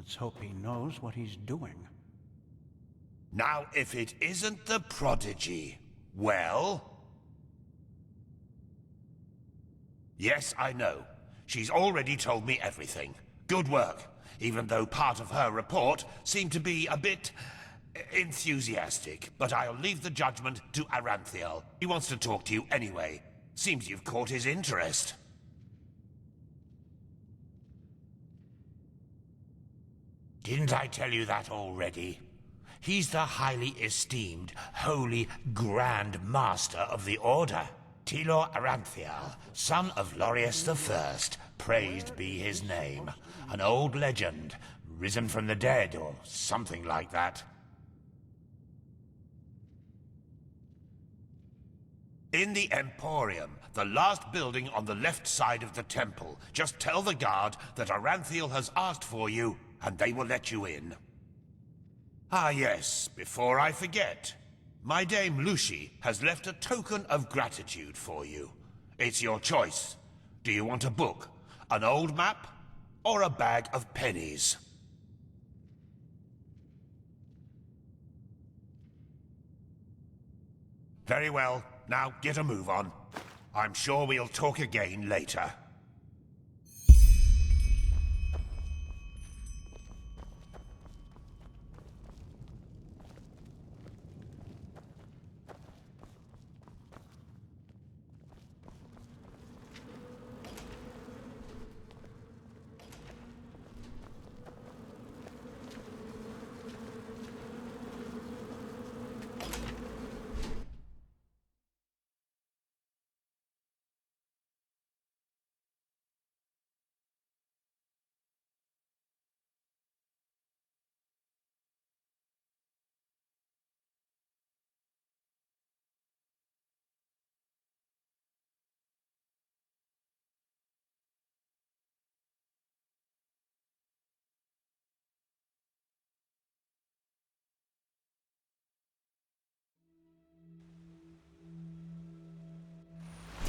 Let's hope he knows what he's doing. Now, if it isn't the prodigy, well... Yes, I know. She's already told me everything. Good work, even though part of her report seemed to be a bit... enthusiastic. But I'll leave the judgment to Aranthiel. He wants to talk to you anyway. Seems you've caught his interest. Didn't I tell you that already? He's the highly esteemed, holy Grand Master of the Order. Tilor Aranthiel, son of Lorius I, praised be his name. An old legend, risen from the dead, or something like that. In the Emporium, the last building on the left side of the temple. Just tell the guard that Aranthiel has asked for you, and they will let you in. Ah yes, before I forget. My dame Lucy has left a token of gratitude for you. It's your choice. Do you want a book, an old map, or a bag of pennies? Very well. Now get a move on. I'm sure we'll talk again later.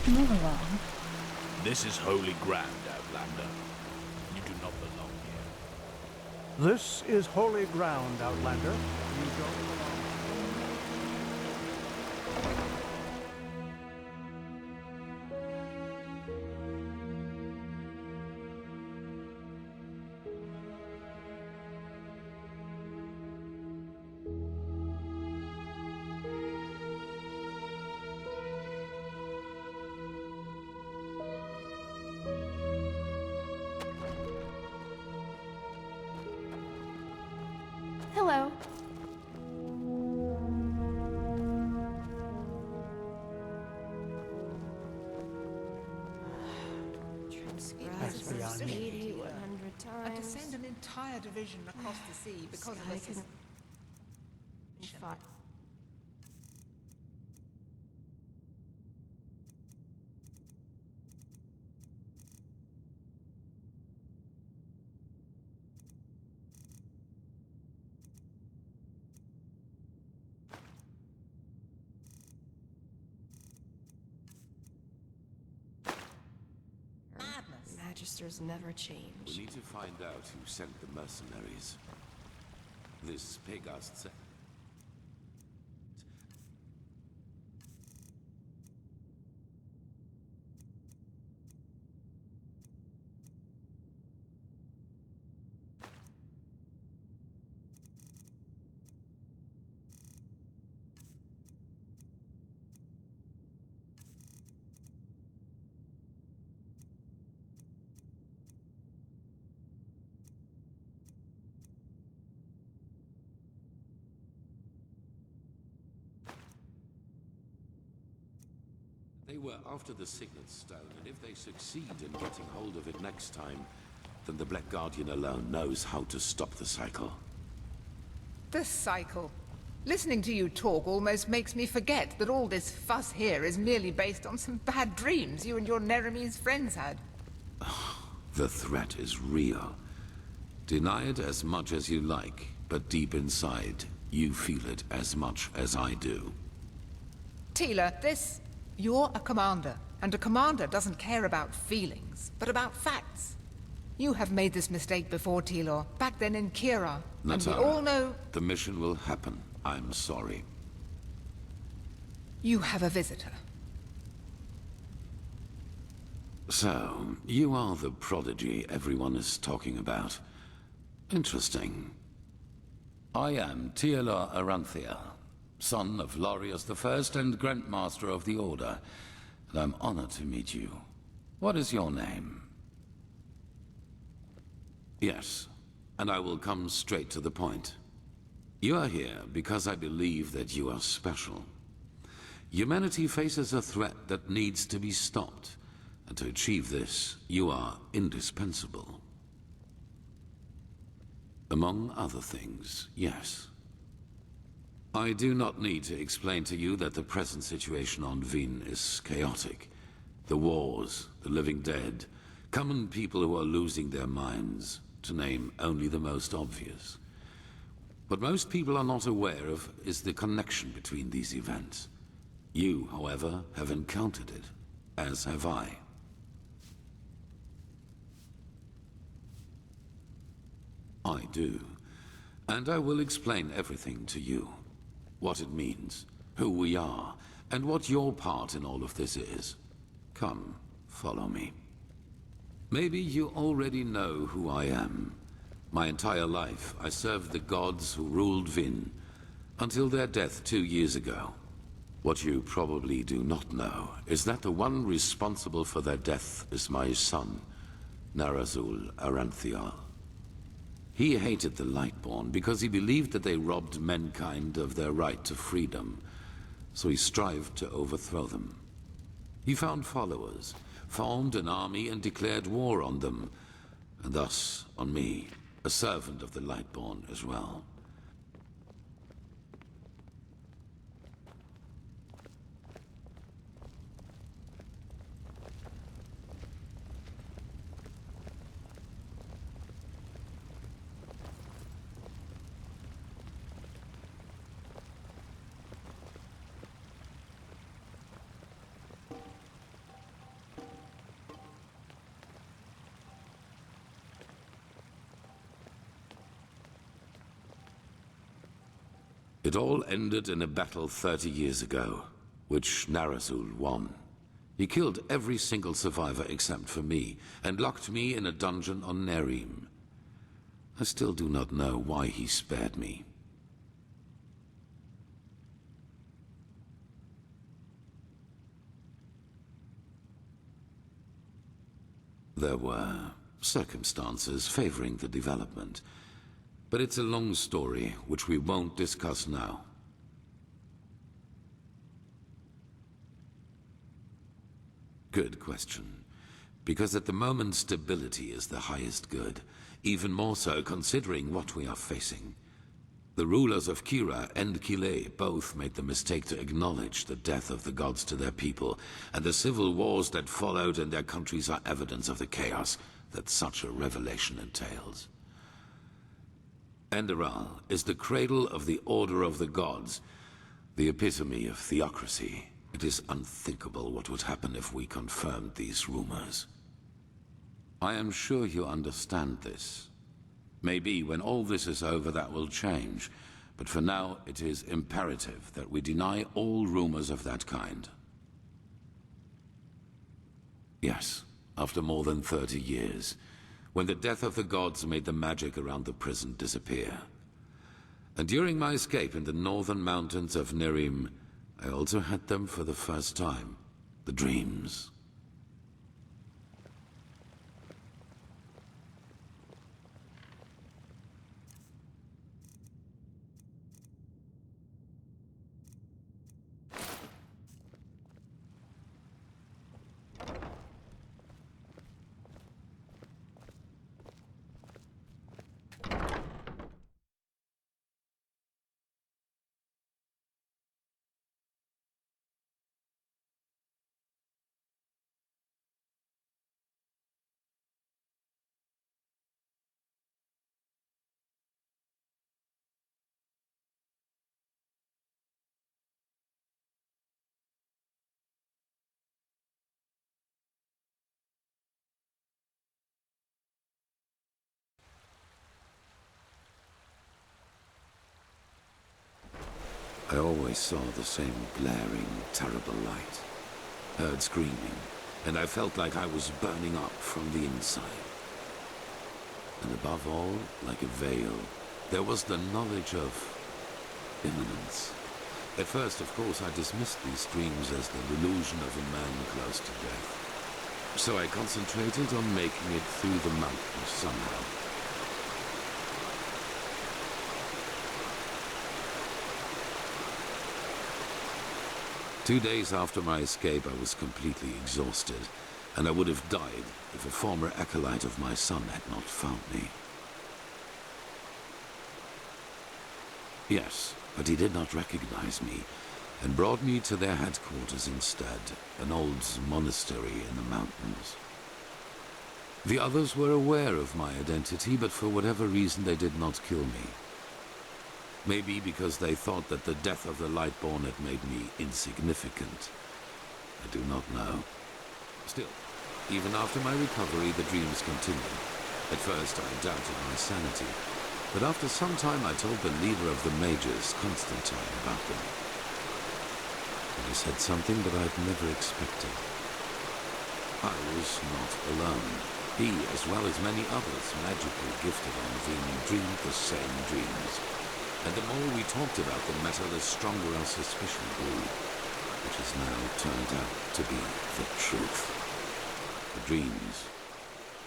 Move along. This is holy ground, Outlander. You do not belong here. This is holy ground, Outlander. You don't belong. Hello. That's beyond me. 100 times. And to send an entire division across the sea because of Sky a can fight. madness. Magisters never We change. need to find out who sent the mercenaries. This Pegast said. They were after the Signet Stone, and if they succeed in getting hold of it next time, then the Black Guardian alone knows how to stop the cycle. The cycle. Listening to you talk almost makes me forget that all this fuss here is merely based on some bad dreams you and your Neremese friends had. The threat is real. Deny it as much as you like, but deep inside, you feel it as much as I do. Tila, you're a commander, and a commander doesn't care about feelings, but about facts. You have made this mistake before, Tilor. Back then in Kira. And we Natara, all know the mission will happen. I'm sorry. you have a visitor. So, you are the prodigy everyone is talking about. Interesting. I am Tilor Aranthia, son of Larius I and Grandmaster of the Order, and I'm honored to meet you. What is your name? Yes, and I will come straight to the point. You are here because I believe that you are special. Humanity faces a threat that needs to be stopped, and to achieve this, you are indispensable. Among other things, yes. I do not need to explain to you that the present situation on Vin is chaotic. The wars, the living dead, common people who are losing their minds, to name only the most obvious. What most people are not aware of is the connection between these events. You, however, have encountered it, as have I. I do, and I will explain everything to you. What it means, who we are, and what your part in all of this is. Come, follow me. Maybe you already know who I am. My entire life, I served the gods who ruled Vin, until their death 2 years ago. What you probably do not know is that the one responsible for their death is my son, Narazul Aranthial. He hated the Lightborn because he believed that they robbed mankind of their right to freedom, so he strived to overthrow them. He found followers, formed an army and declared war on them, and thus on me, a servant of the Lightborn as well. It all ended in a battle 30 years ago, which Narazul won. He killed every single survivor except for me, and locked me in a dungeon on Nerim. I still do not know why he spared me. There were circumstances favoring the development. But it's a long story, which we won't discuss now. Good question. Because at the moment, stability is the highest good. Even more so considering what we are facing. The rulers of Kira and Kile both made the mistake to acknowledge the death of the gods to their people, and the civil wars that followed in their countries are evidence of the chaos that such a revelation entails. Enderal is the cradle of the Order of the Gods, the epitome of theocracy. It is unthinkable what would happen if we confirmed these rumors. I am sure you understand this. Maybe when all this is over that will change, but for now it is imperative that we deny all rumors of that kind. Yes, after more than 30 years. When the death of the gods made the magic around the prison disappear. And during my escape in the northern mountains of Nerim, I also had them for the first time, the dreams. I always saw the same glaring, terrible light. Heard screaming, and I felt like I was burning up from the inside. And above all, like a veil, there was the knowledge of imminence. At first, of course, I dismissed these dreams as the delusion of a man close to death. So I concentrated on making it through the mountains somehow. Two days after my escape, I was completely exhausted, and I would have died if a former acolyte of my son had not found me. Yes, but he did not recognize me, and brought me to their headquarters instead, an old monastery in the mountains. The others were aware of my identity, but for whatever reason they did not kill me. Maybe because they thought that the death of the Lightborn had made me insignificant. I do not know. Still, even after my recovery, the dreams continued. At first, I doubted my sanity, but after some time I told the leader of the mages, Constantine, about them. And he said something that I'd never expected. I was not alone. He, as well as many others magically gifted on Vin, dreamed the same dreams. And the more we talked about the matter, the stronger our suspicion grew, which has now turned out to be the truth. The dreams,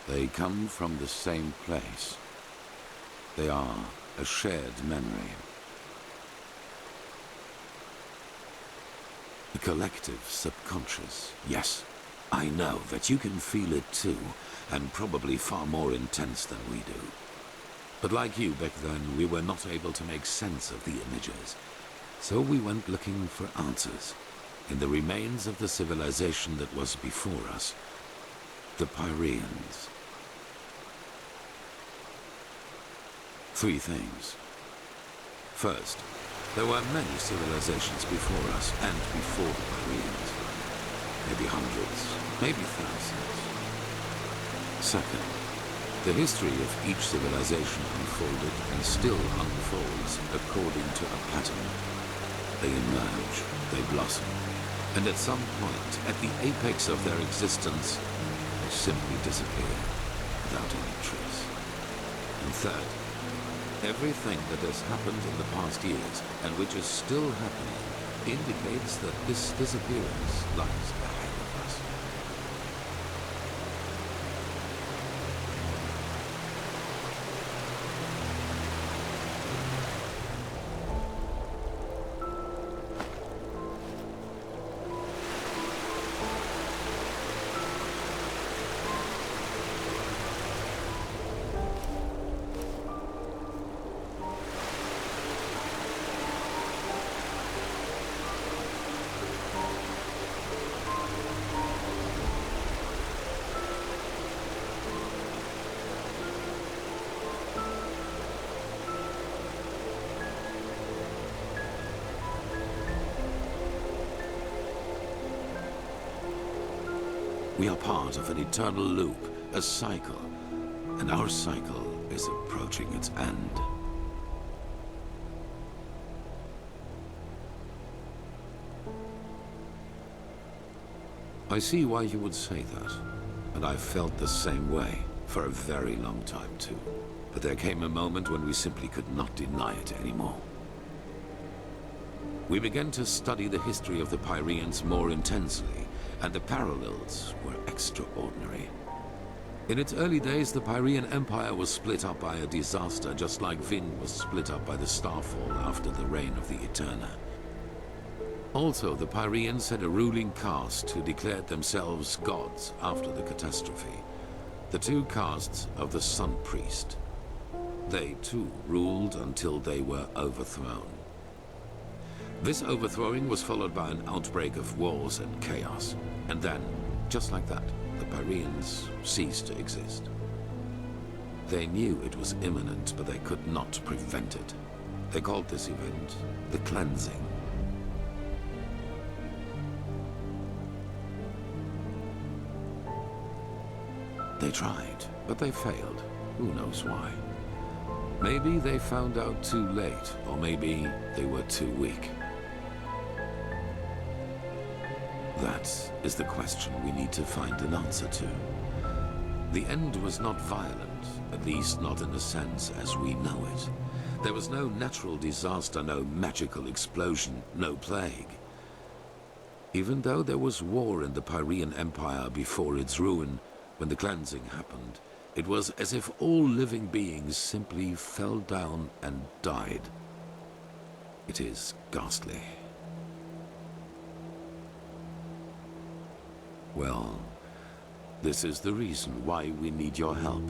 they come from the same place. They are a shared memory. The collective subconscious. Yes, I know that you can feel it too, and probably far more intense than we do. But like you back then, we were not able to make sense of the images. So we went looking for answers in the remains of the civilization that was before us, the Pyreans. Three things. First, there were many civilizations before us and before the Pyreans. Maybe hundreds, maybe thousands. Second, the history of each civilization unfolded and still unfolds according to a pattern. They emerge, they blossom, and at some point, at the apex of their existence, they simply disappear without any trace. And third, everything that has happened in the past years, and which is still happening, indicates that this disappearance lies ahead of us. We are part of an eternal loop, a cycle, and our cycle is approaching its end. I see why you would say that, and I've felt the same way for a very long time too. But there came a moment when we simply could not deny it anymore. We began to study the history of the Pyreans more intensely, and the parallels were extraordinary. In its early days, the Pyrean Empire was split up by a disaster, just like Vin was split up by the Starfall after the reign of the Eterna. Also, the Pyreans had a ruling caste who declared themselves gods after the catastrophe. The two castes of the Sun Priest. They, too, ruled until they were overthrown. This overthrowing was followed by an outbreak of wars and chaos. And then, just like that, the Pyreans ceased to exist. They knew it was imminent, but they could not prevent it. They called this event the Cleansing. They tried, but they failed. Who knows why? Maybe they found out too late, or maybe they were too weak. That is the question we need to find an answer to. The end was not violent, at least not in the sense as we know it. There was no natural disaster, no magical explosion, no plague. Even though there was war in the Pyrean Empire before its ruin, when the cleansing happened, it was as if all living beings simply fell down and died. It is ghastly. Well, this is the reason why we need your help.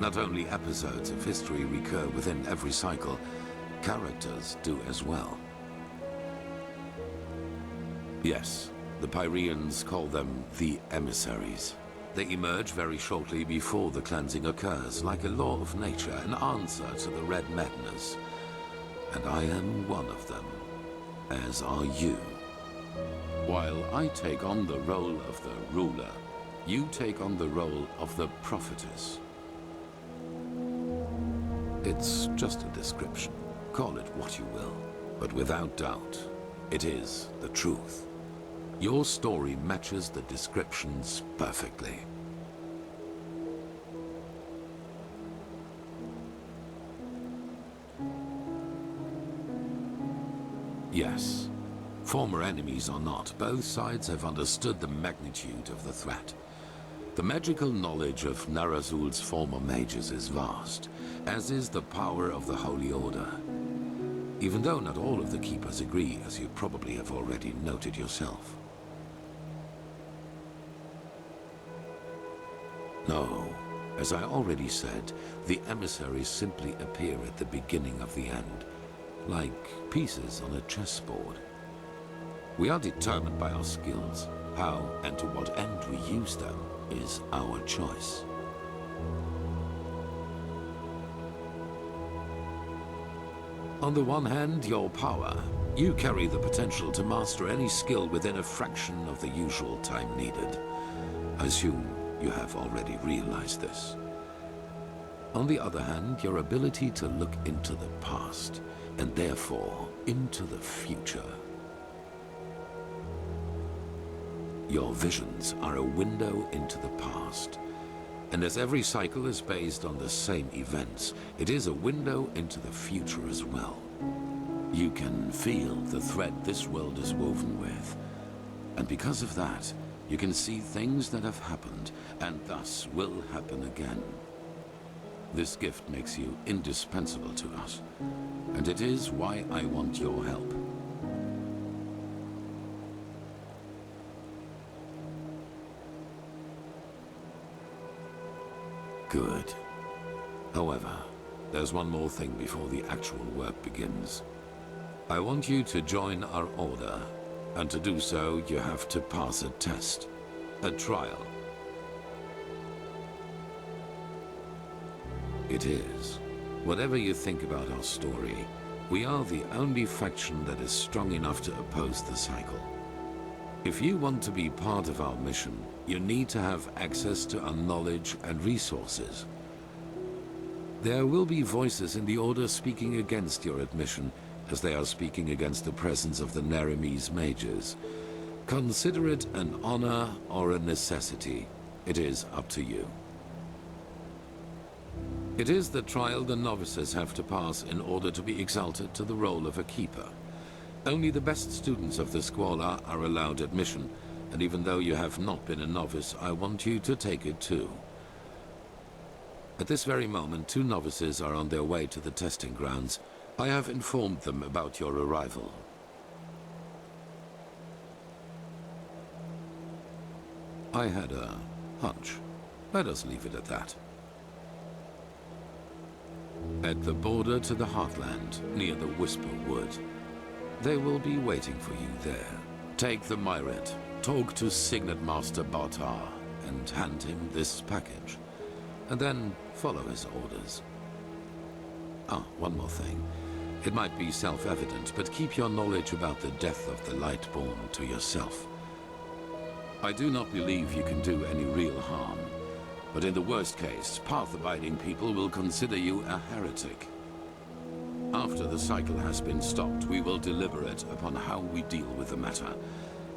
Not only episodes of history recur within every cycle, characters do as well. Yes, the Pyreans call them the emissaries. They emerge very shortly before the cleansing occurs, like a law of nature, an answer to the Red Madness. And I am one of them, as are you. While I take on the role of the ruler, you take on the role of the prophetess. It's just a description. Call it what you will. But without doubt, it is the truth. Your story matches the descriptions perfectly. Yes. Former enemies or not, both sides have understood the magnitude of the threat. The magical knowledge of Narazul's former mages is vast, as is the power of the Holy Order. Even though not all of the Keepers agree, as you probably have already noted yourself. No, as I already said, the emissaries simply appear at the beginning of the end, like pieces on a chessboard. We are determined by our skills. How and to what end we use them is our choice. On the one hand, your power. You carry the potential to master any skill within a fraction of the usual time needed. I assume you have already realized this. On the other hand, your ability to look into the past, and therefore into the future. Your visions are a window into the past. And as every cycle is based on the same events, it is a window into the future as well. You can feel the thread this world is woven with. And because of that, you can see things that have happened, and thus will happen again. This gift makes you indispensable to us, and it is why I want your help. Good. However, there's one more thing before the actual work begins. I want you to join our order, and to do so, you have to pass a test, a trial. It is. Whatever you think about our story, we are the only faction that is strong enough to oppose the cycle. If you want to be part of our mission, you need to have access to our knowledge and resources. There will be voices in the Order speaking against your admission, as they are speaking against the presence of the Naramese mages. Consider it an honor or a necessity. It is up to you. It is the trial the novices have to pass in order to be exalted to the role of a keeper. Only the best students of the Squalor are allowed admission, and even though you have not been a novice, I want you to take it too. At this very moment, 2 novices are on their way to the testing grounds. I have informed them about your arrival. I had a hunch. Let us leave it at that. At the border to the Heartland, near the Whisper Wood. They will be waiting for you there. Take the Myret, talk to Signet Master Bartar, and hand him this package. And then follow his orders. Ah, one more thing. It might be self-evident, but keep your knowledge about the death of the Lightborn to yourself. I do not believe you can do any real harm, but in the worst case, path-abiding people will consider you a heretic. After the cycle has been stopped, we will deliberate upon how we deal with the matter.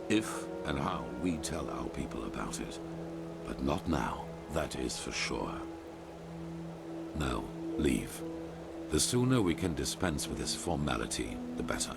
If and how we tell our people about it. But not now, that is for sure. Now, leave. The sooner we can dispense with this formality, the better.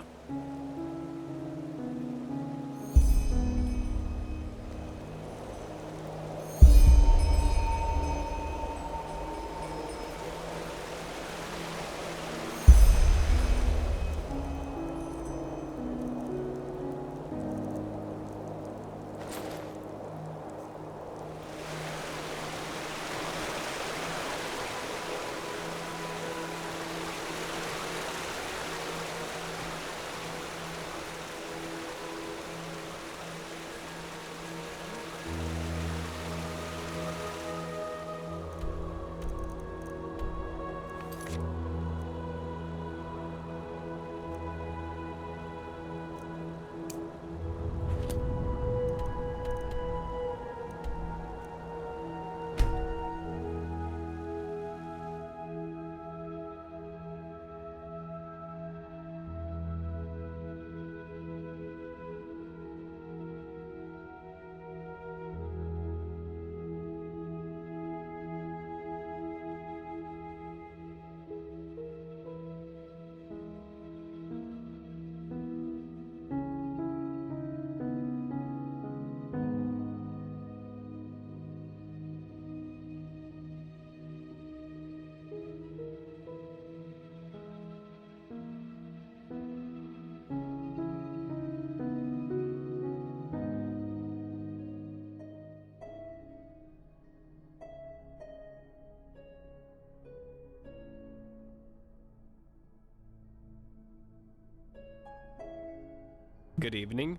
Good evening.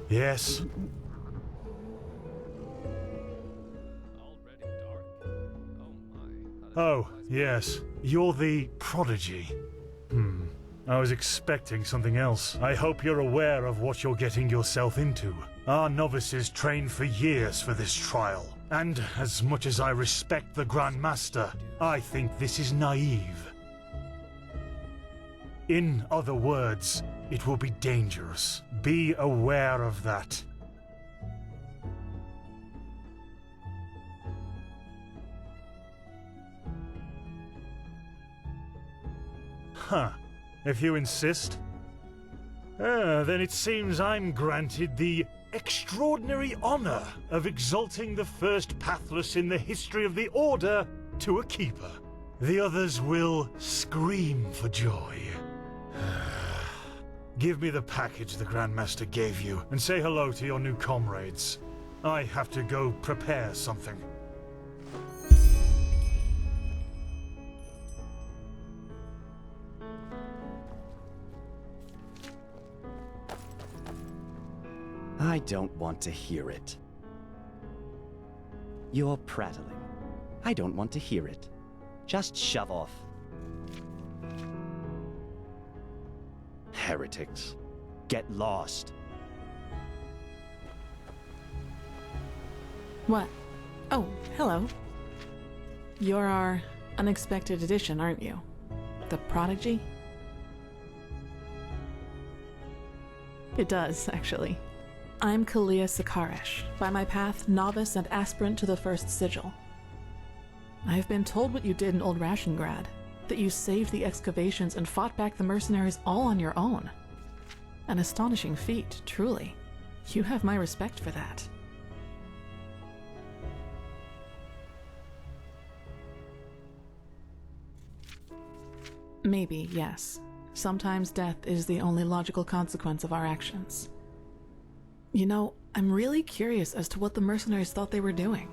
Yes. Already dark. Oh my. Oh, yes. You're the prodigy. I was expecting something else. I hope you're aware of what you're getting yourself into. Our novices trained for years for this trial. And as much as I respect the Grand Master, I think this is naive. In other words, it will be dangerous. Be aware of that. Huh. If you insist. Then it seems I'm granted the extraordinary honor of exalting the first Pathless in the history of the Order to a keeper. The others will scream for joy. Give me the package the Grandmaster gave you, and say hello to your new comrades. I have to go prepare something. I don't want to hear it. You're prattling. I don't want to hear it. Just shove off. Heretics. Get lost. What? Oh, hello. You're our unexpected addition, aren't you? The Prodigy? It does, actually. I'm Kalia Sakaresh, by my path novice and aspirant to the First Sigil. I've been told what you did in Old Rashengrad, that you saved the excavations and fought back the mercenaries all on your own. An astonishing feat, truly. You have my respect for that. Maybe, yes. Sometimes death is the only logical consequence of our actions. You know, I'm really curious as to what the mercenaries thought they were doing.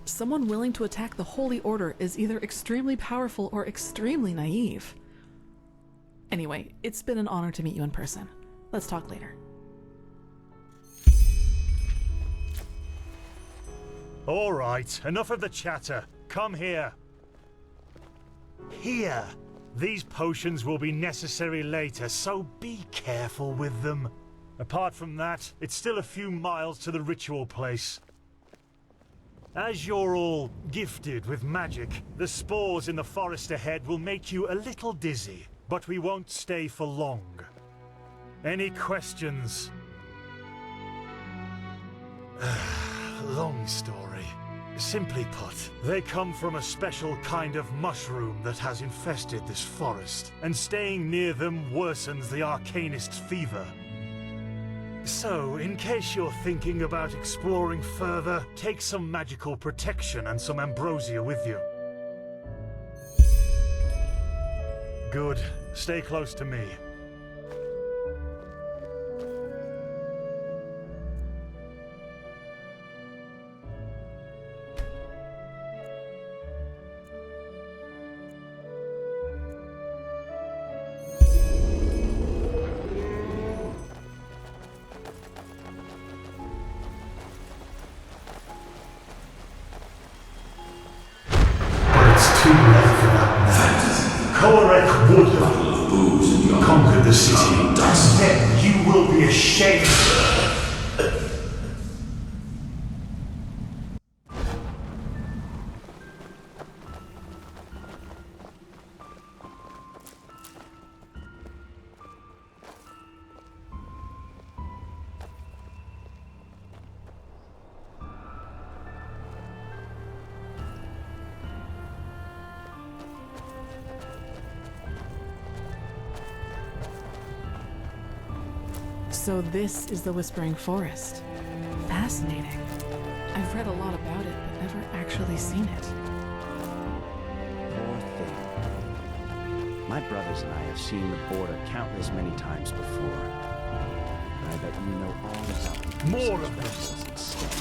Someone willing to attack the Holy Order is either extremely powerful or extremely naive. Anyway, it's been an honor to meet you in person. Let's talk later. All right, enough of the chatter. Come here. Here. These potions will be necessary later, so be careful with them. Apart from that, it's still a few miles to the ritual place. As you're all gifted with magic, the spores in the forest ahead will make you a little dizzy, but we won't stay for long. Any questions? Long story. Simply put, they come from a special kind of mushroom that has infested this forest, and staying near them worsens the arcanist's fever. So, in case you're thinking about exploring further, take some magical protection and some ambrosia with you. Good. Stay close to me. Too late for that now. Korek would have conquered the city, and then you will be ashamed. So this is the Whispering Forest. Fascinating. I've read a lot about it, but never actually seen it. Poor thing. My brothers and I have seen the border countless many times before. But I bet you know all about the More of them instead.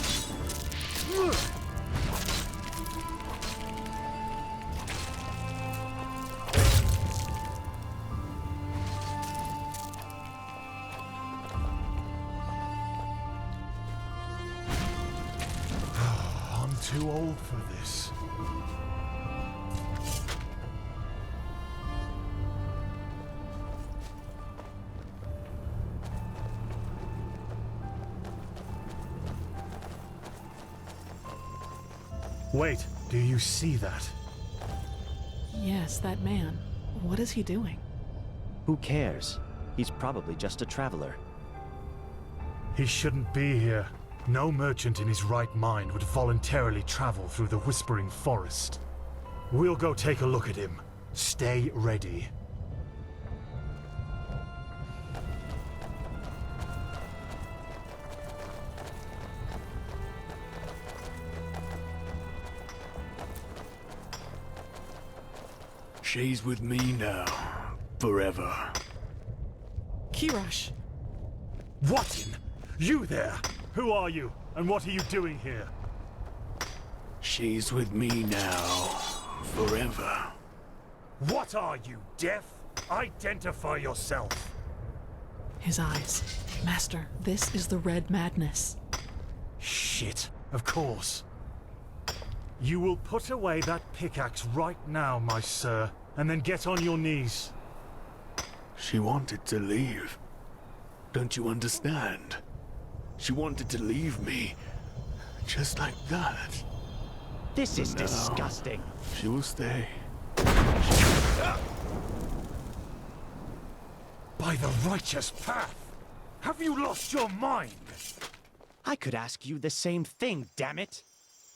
Too old for this. Wait, do you see that? Yes, that man. What is he doing? Who cares? He's probably just a traveler. He shouldn't be here. No merchant in his right mind would voluntarily travel through the Whispering Forest. We'll go take a look at him. Stay ready. She's with me now. Forever. Kirash! What in? You there? Who are you, and what are you doing here? She's with me now. Forever. What are you, deaf? Identify yourself. His eyes. Master, this is the Red Madness. Shit, of course. You will put away that pickaxe right now, my sir, and then get on your knees. She wanted to leave. Don't you understand? She wanted to leave me. Just like that. This is No. disgusting. She will stay. By the righteous path! Have you lost your mind? I could ask you the same thing, damn it!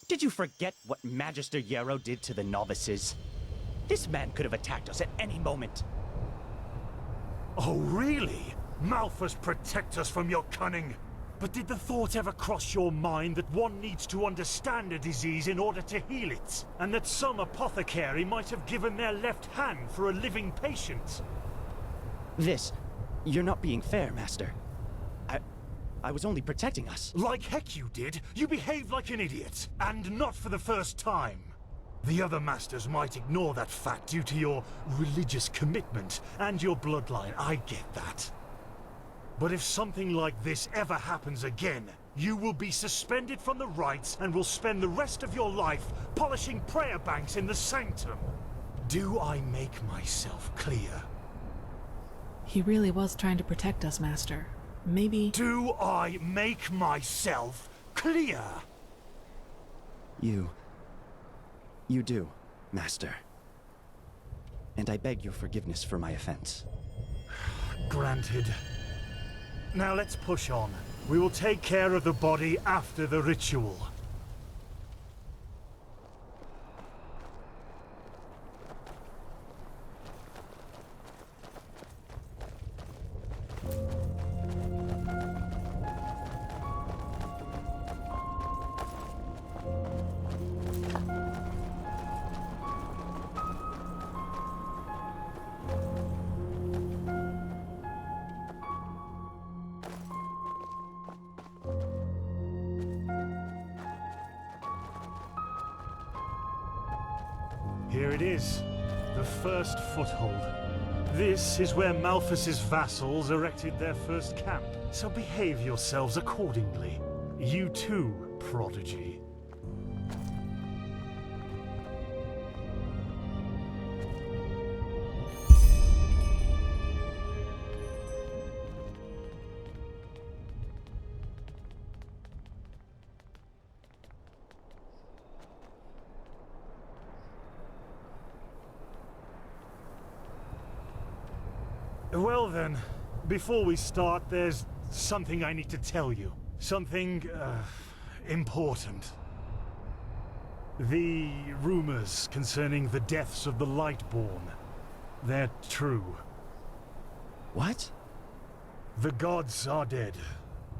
Did you forget what Magister Yarrow did to the novices? This man could have attacked us at any moment. Oh, really? Malphus, protect us from your cunning. But did the thought ever cross your mind that one needs to understand a disease in order to heal it? And that some apothecary might have given their left hand for a living patient? You're not being fair, Master. I was only protecting us. Like heck you did. You behaved like an idiot. And not for the first time. The other masters might ignore that fact due to your religious commitment and your bloodline. I get that. But if something like this ever happens again, you will be suspended from the rites and will spend the rest of your life polishing prayer banks in the sanctum. Do I make myself clear? He really was trying to protect us, Master. maybe... Do I make myself clear? You do, Master. And I beg your forgiveness for my offense. Granted. Now let's push on. We will take care of the body after the ritual. Here it is, the first foothold. This is where Malphas's vassals erected their first camp, so behave yourselves accordingly. You too, prodigy. Well then, before we start, there's something I need to tell you. Something, important. The rumors concerning the deaths of the Lightborn, they're true. What? The gods are dead.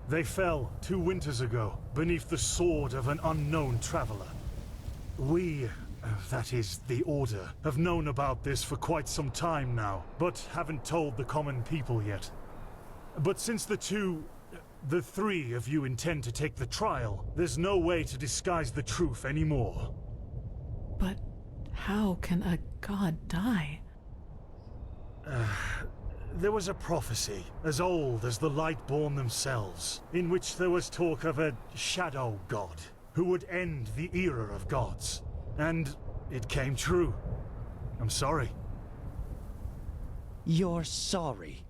They fell 2 winters ago, beneath the sword of an unknown traveler. We, that is, the Order, have known about this for quite some time now, but haven't told the common people yet. But since the 3 of you intend to take the trial, there's no way to disguise the truth anymore. But how can a god die? There was a prophecy, as old as the Lightborn themselves, in which there was talk of a shadow god, who would end the era of gods. And it came true. I'm sorry. You're sorry?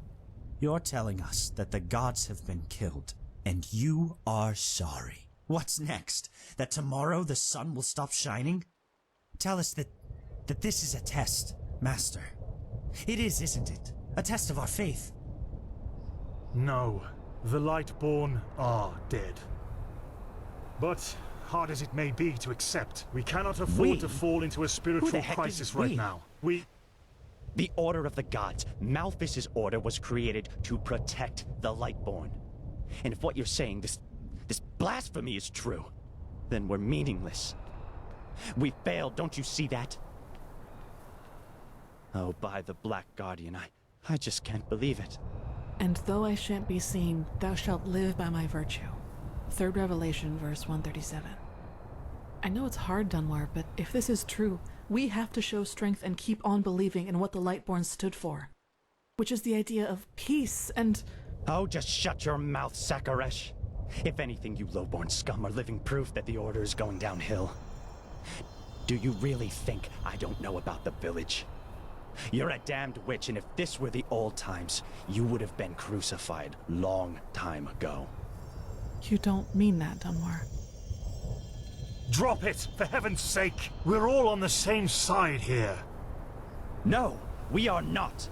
You're telling us that the gods have been killed, and you are sorry. What's next? That tomorrow the sun will stop shining? Tell us that this is a test, Master. It is, isn't it? A test of our faith. No, the Lightborn are dead. But hard as it may be to accept, we cannot afford to fall into a spiritual crisis right now. The Order of the Gods, Malphas's order, was created to protect the Lightborn. And if what you're saying, this blasphemy is true, then we're meaningless. We failed, don't you see that? Oh, by the Black Guardian, I just can't believe it. And though I shan't be seen, thou shalt live by my virtue. 3rd Revelation, verse 137. I know it's hard, Dunmar, but if this is true, we have to show strength and keep on believing in what the Lightborn stood for. Which is the idea of peace and... Oh, just shut your mouth, Sakaresh. If anything, you lowborn scum are living proof that the Order is going downhill. Do you really think I don't know about the village? You're a damned witch, and if this were the old times, you would have been crucified long time ago. You don't mean that, Dunmar. Drop it, for heaven's sake! We're all on the same side here. No, we are not.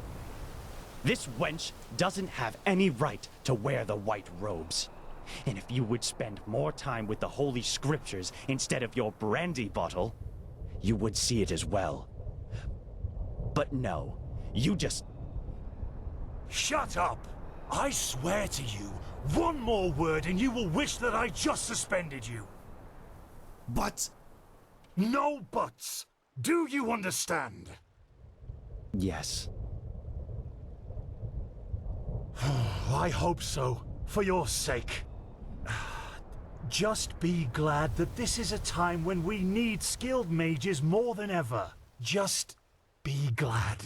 This wench doesn't have any right to wear the white robes. And if you would spend more time with the Holy Scriptures instead of your brandy bottle, you would see it as well. But no, you just... Shut up! I swear to you, one more word and you will wish that I just suspended you. But... No buts! Do you understand? Yes. I hope so, for your sake. Just be glad that this is a time when we need skilled mages more than ever. Just be glad.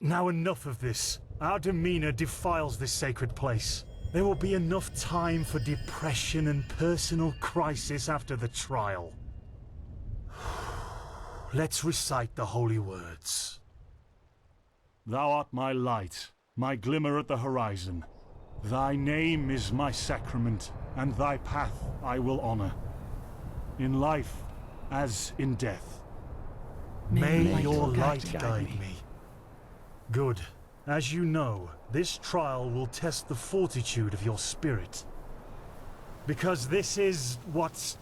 Now enough of this. Our demeanor defiles this sacred place. There will be enough time for depression and personal crisis after the trial. Let's recite the holy words. Thou art my light, my glimmer at the horizon. Thy name is my sacrament, and thy path I will honor. In life, as in death. May your light guide me. Good. As you know, this trial will test the fortitude of your spirit. Because this is what,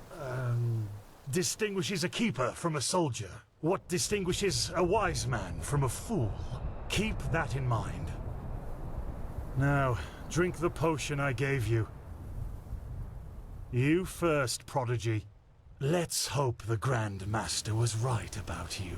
distinguishes a keeper from a soldier. What distinguishes a wise man from a fool. Keep that in mind. Now, drink the potion I gave you. You first, Prodigy. Let's hope the Grand Master was right about you.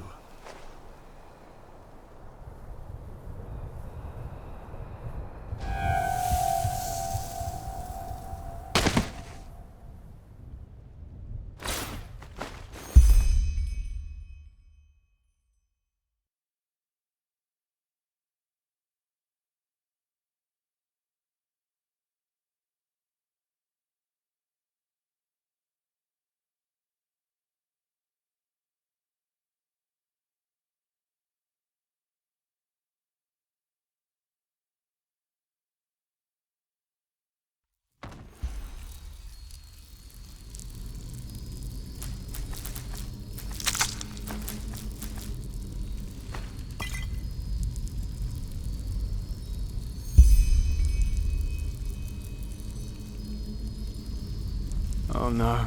Oh no.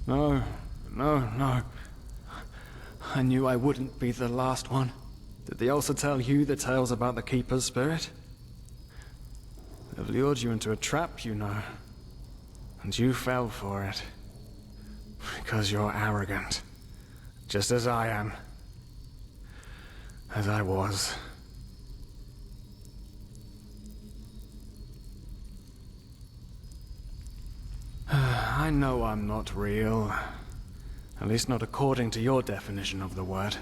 No. No, no. I knew I wouldn't be the last one. Did they also tell you the tales about the Keeper's spirit? They've lured you into a trap, you know. And you fell for it. Because you're arrogant. Just as I am. As I was. I know I'm not real. At least not according to your definition of the word.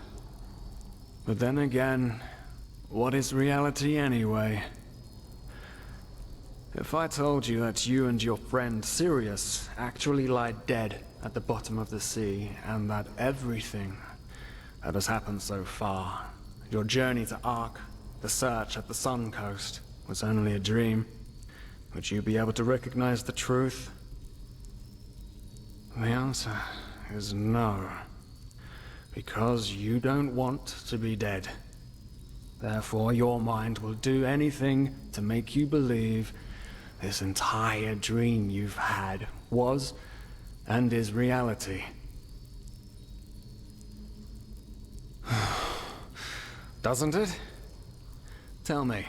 But then again, what is reality anyway? If I told you that you and your friend Sirius actually lie dead at the bottom of the sea, and that everything that has happened so far, your journey to Ark, the search at the Sun Coast, was only a dream, would you be able to recognize the truth? The answer is no. Because you don't want to be dead. Therefore, your mind will do anything to make you believe this entire dream you've had was and is reality. Doesn't it? Tell me,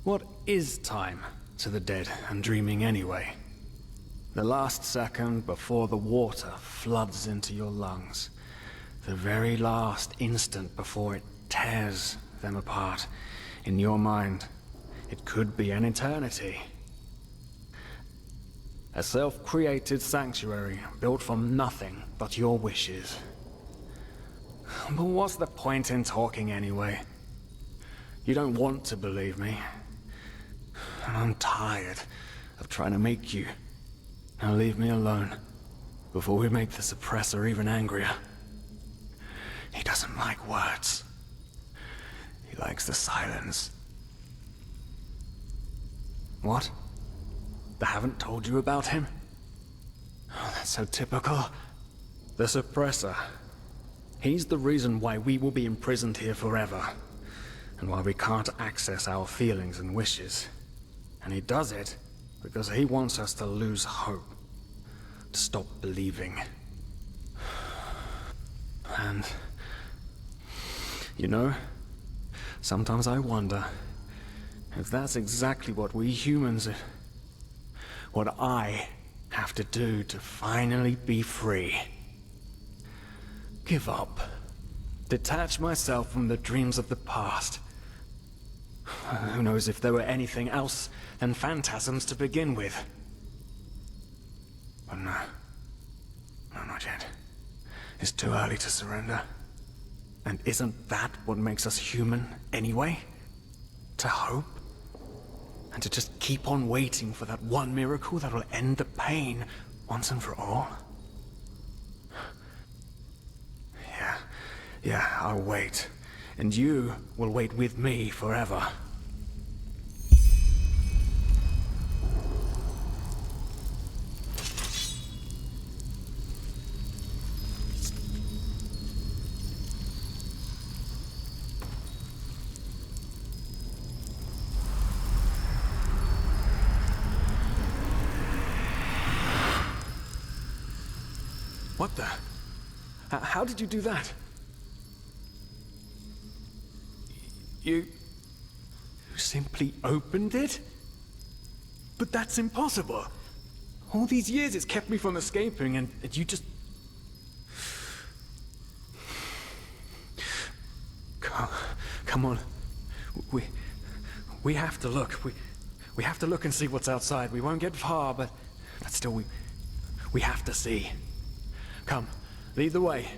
what is time to the dead and dreaming anyway? The last second before the water floods into your lungs. The very last instant before it tears them apart. In your mind, it could be an eternity. A self-created sanctuary built from nothing but your wishes. But what's the point in talking anyway? You don't want to believe me. And I'm tired of trying to make you. Now leave me alone, before we make the suppressor even angrier. He doesn't like words. He likes the silence. What? They haven't told you about him? Oh, that's so typical. The suppressor. He's the reason why we will be imprisoned here forever. And why we can't access our feelings and wishes. And he does it because he wants us to lose hope. To stop believing. And... you know, sometimes I wonder if that's exactly what we humans... what I have to do to finally be free. Give up. Detach myself from the dreams of the past. Who knows if there were anything else than phantasms to begin with. But no. No, not yet. It's too early to surrender. And isn't that what makes us human, anyway? To hope? And to just keep on waiting for that one miracle that will end the pain once and for all? Yeah, I'll wait. And you will wait with me forever. What the? How did you do that? You simply opened it? But that's impossible. All these years it's kept me from escaping, and you just... Come on. We have to look. We have to look and see what's outside. We won't get far, but still we have to see. Come, lead the way.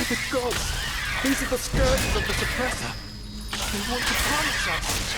The gods! These are the scourges of the Suppressor! They want to punish us!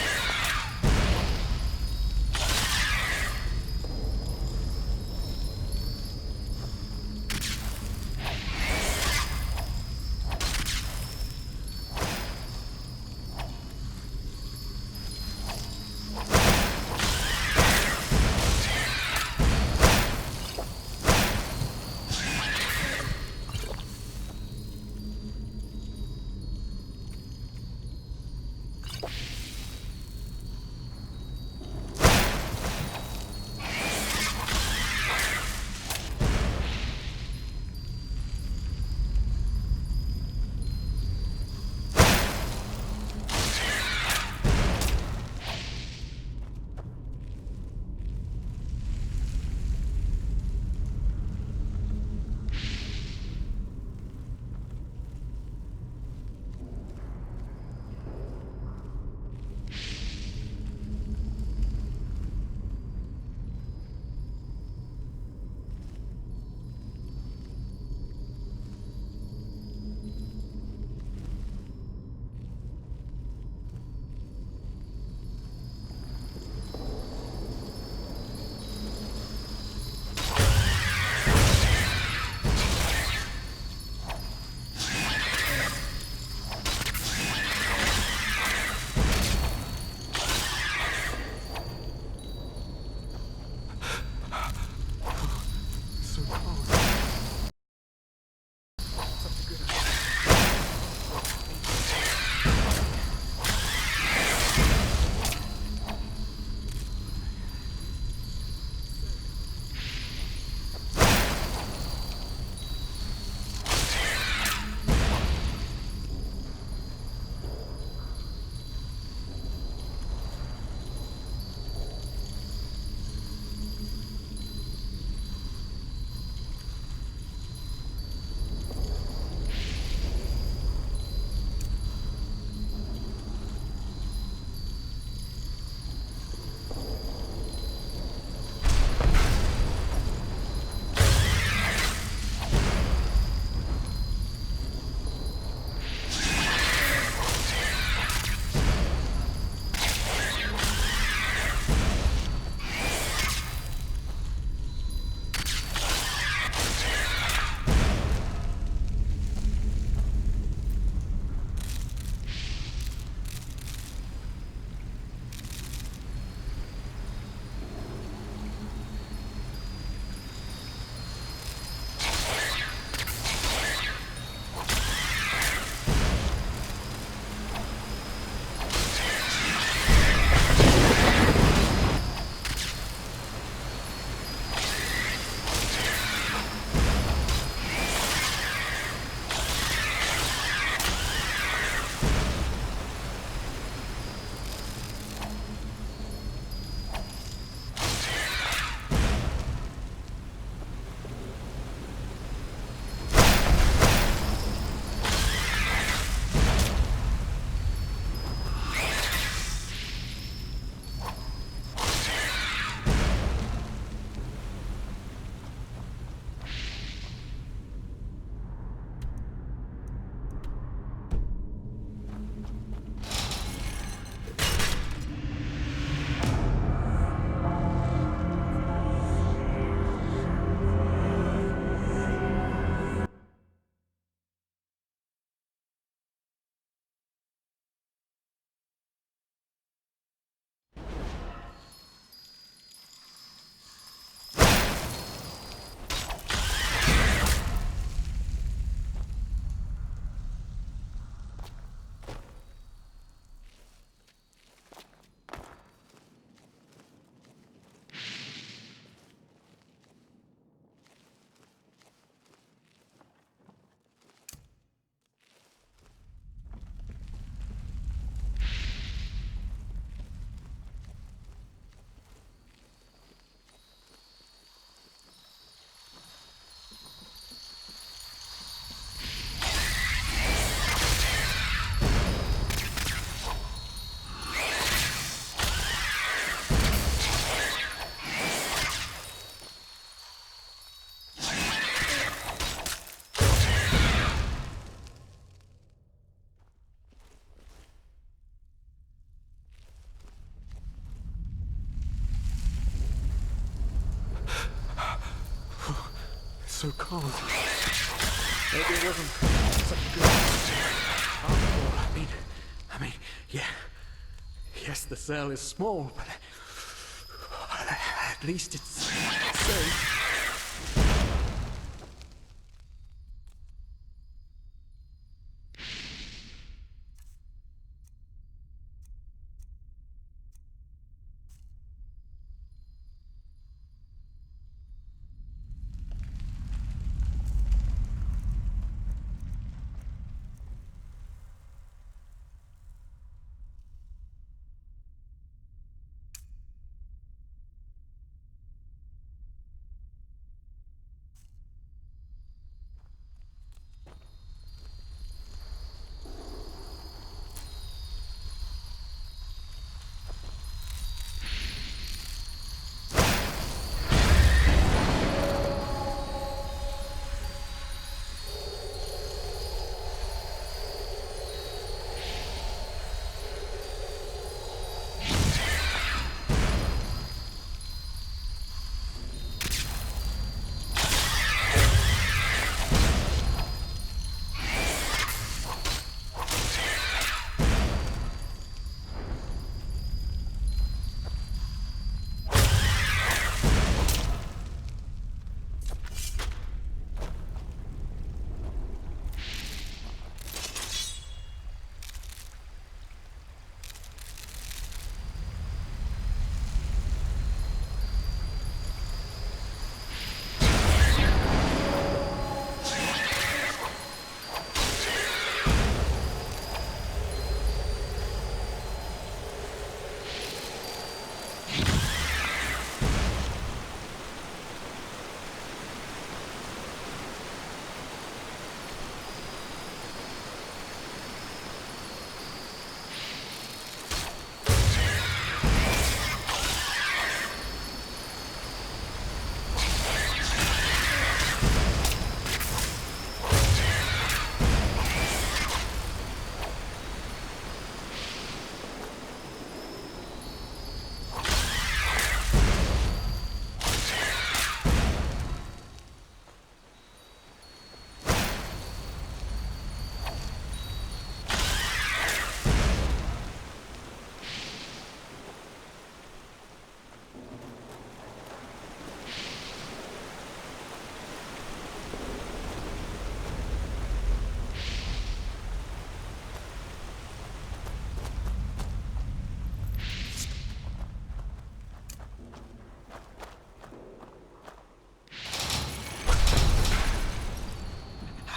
so cold. Maybe it wasn't such a good after all. I mean, yeah. Yes, the cell is small, but at least it's safe.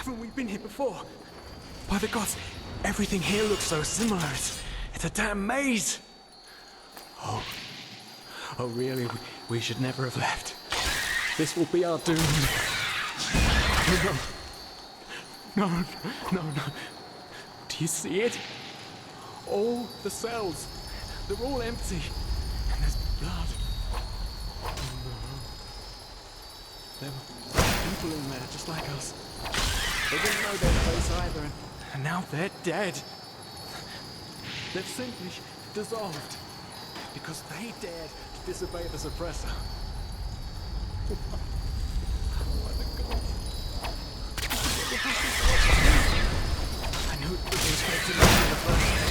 Haven't we been here before? By the gods, everything here looks so similar. It's a damn maze. Oh, really? We should never have left. This will be our doom. No. Do you see it? All the cells, they're all empty. And there's blood. Oh no. There were people in there just like us. They didn't know their place either, and now they're dead. They've simply dissolved because they dared to disobey the suppressor. Oh my God. I knew it wouldn't expect to me in the first place.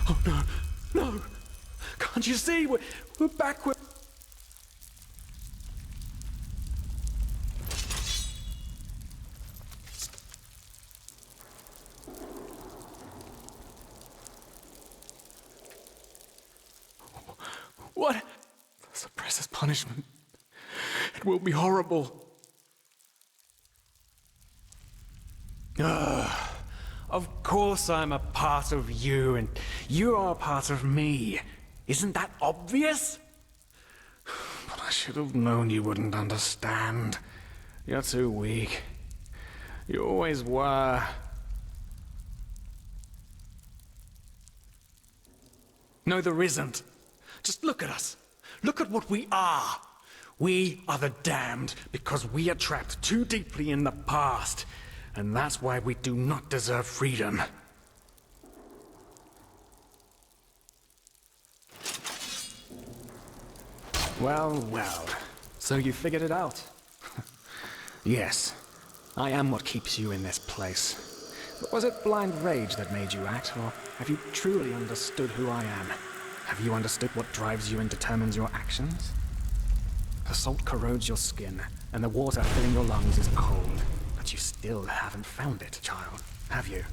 Oh no! Can't you see? We're back where... punishment. It will be horrible. Of course I'm a part of you, and you are a part of me. Isn't that obvious? But I should have known you wouldn't understand. You're too weak. You always were. No, there isn't. Just look at us. Look at what we are. We are the damned because we are trapped too deeply in the past. And that's why we do not deserve freedom. Well, well. So you figured it out? Yes. I am what keeps you in this place. But was it blind rage that made you act, or have you truly understood who I am? Have you understood what drives you and determines your actions? The salt corrodes your skin, and the water filling your lungs is cold. But you still haven't found it, child, have you?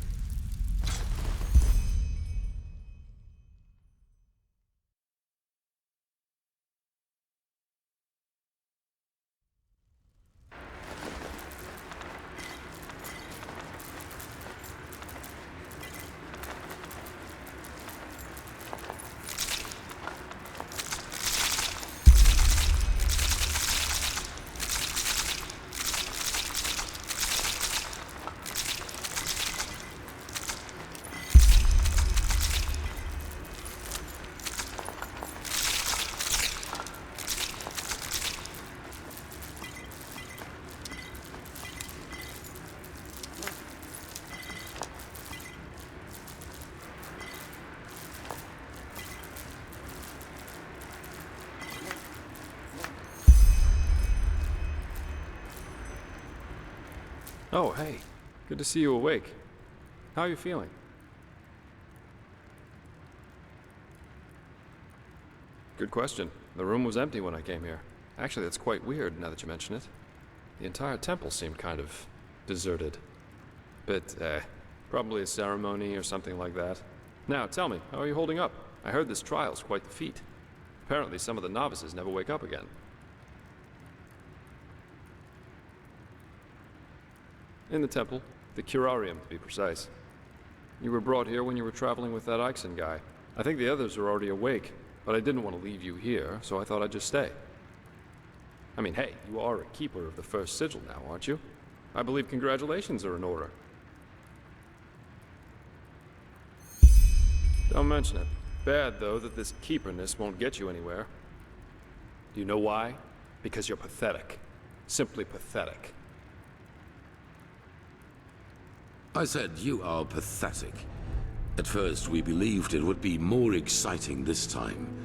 Oh, hey. Good to see you awake. How are you feeling? Good question. The room was empty when I came here. Actually, that's quite weird now that you mention it. The entire temple seemed kind of deserted. But, probably a ceremony or something like that. Now, tell me, how are you holding up? I heard this trial's quite the feat. Apparently some of the novices never wake up again. In the temple. The curarium, to be precise. You were brought here when you were traveling with that Ixen guy. I think the others are already awake, but I didn't want to leave you here, so I thought I'd just stay. I mean, hey, you are a keeper of the first sigil now, aren't you? I believe congratulations are in order. Don't mention it. Bad, though, that this keeperness won't get you anywhere. Do you know why? Because you're pathetic. Simply pathetic. I said you are pathetic. At first we believed it would be more exciting this time.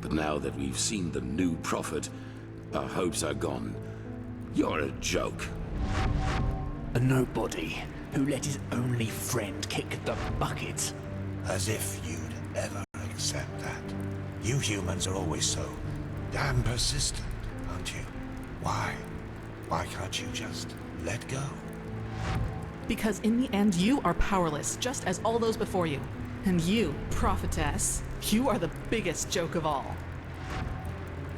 But now that we've seen the new prophet, our hopes are gone. You're a joke. A nobody who let his only friend kick the bucket. As if you'd ever accept that. You humans are always so damn persistent, aren't you? Why? Why can't you just let go? Because in the end, you are powerless, just as all those before you. And you, prophetess, you are the biggest joke of all.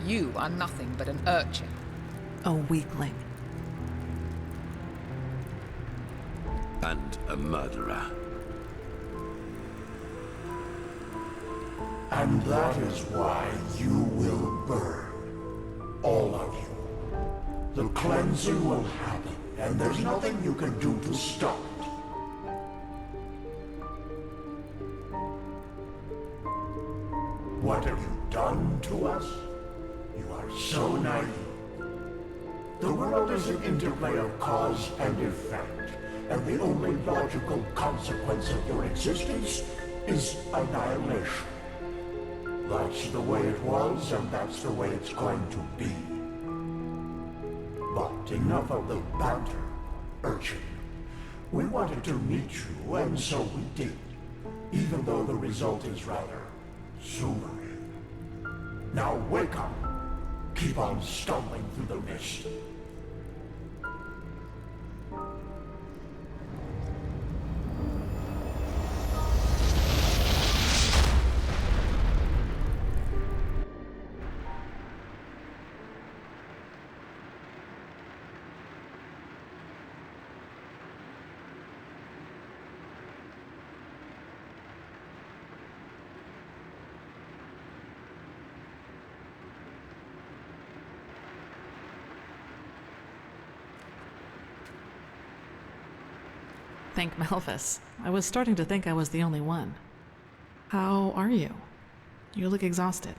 You are nothing but an urchin. A weakling. And a murderer. And that is why you will burn. All of you. The cleansing will happen. And there's nothing you can do to stop it. What have you done to us? You are so naive. The world is an interplay of cause and effect, and the only logical consequence of your existence is annihilation. That's the way it was, and that's the way it's going to be. But enough of the banter, urchin. We wanted to meet you, and so we did. Even though the result is rather sobering. Now wake up. Keep on stumbling through the mist. Thank Malphus. I was starting to think I was the only one. How are you? You look exhausted.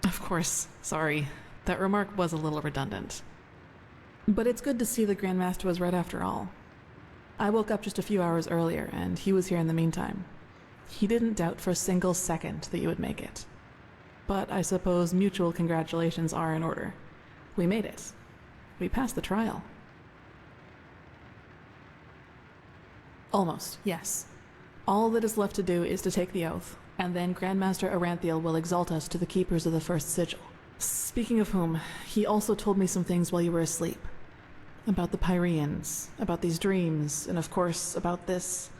Of course, sorry. That remark was a little redundant. But it's good to see the Grandmaster was right after all. I woke up just a few hours earlier, and he was here in the meantime. He didn't doubt for a single second that you would make it. But I suppose mutual congratulations are in order. We made it. We passed the trial. Almost, yes. All that is left to do is to take the oath, and then Grandmaster Aranthiel will exalt us to the keepers of the first sigil. Speaking of whom, he also told me some things while you were asleep. About the Pyreans, about these dreams, and of course, about this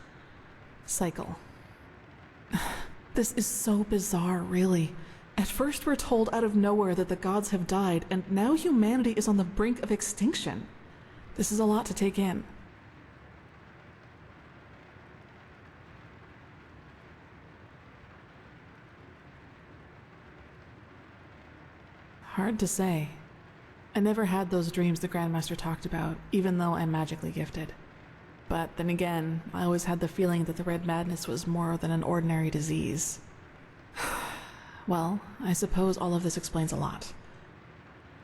cycle. This is so bizarre, really. At first we're told out of nowhere that the gods have died, and now humanity is on the brink of extinction. This is a lot to take in. Hard to say. I never had those dreams the Grandmaster talked about, even though I'm magically gifted. But then again, I always had the feeling that the Red Madness was more than an ordinary disease. Well, I suppose all of this explains a lot.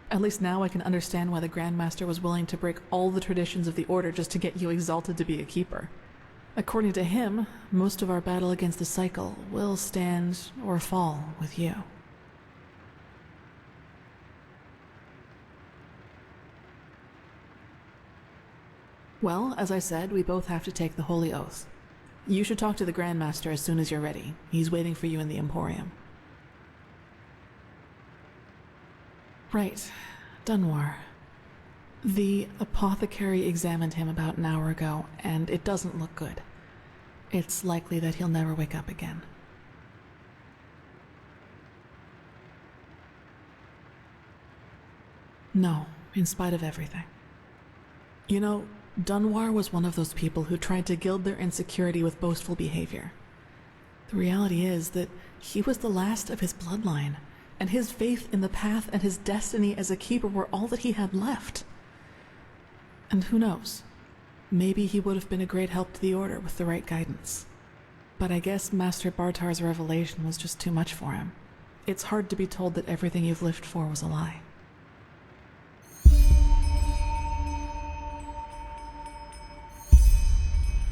At least now I can understand why the Grandmaster was willing to break all the traditions of the Order just to get you exalted to be a keeper. According to him, most of our battle against the cycle will stand or fall with you. Well, as I said, we both have to take the Holy Oath. You should talk to the Grandmaster as soon as you're ready. He's waiting for you in the Emporium. Right. Dunwar. The apothecary examined him about an hour ago, and it doesn't look good. It's likely that he'll never wake up again. No, in spite of everything. You know, Dunwar was one of those people who tried to gild their insecurity with boastful behavior. The reality is that he was the last of his bloodline, and his faith in the path and his destiny as a keeper were all that he had left. And who knows? Maybe he would have been a great help to the Order with the right guidance. But I guess Master Bartar's revelation was just too much for him. It's hard to be told that everything you've lived for was a lie.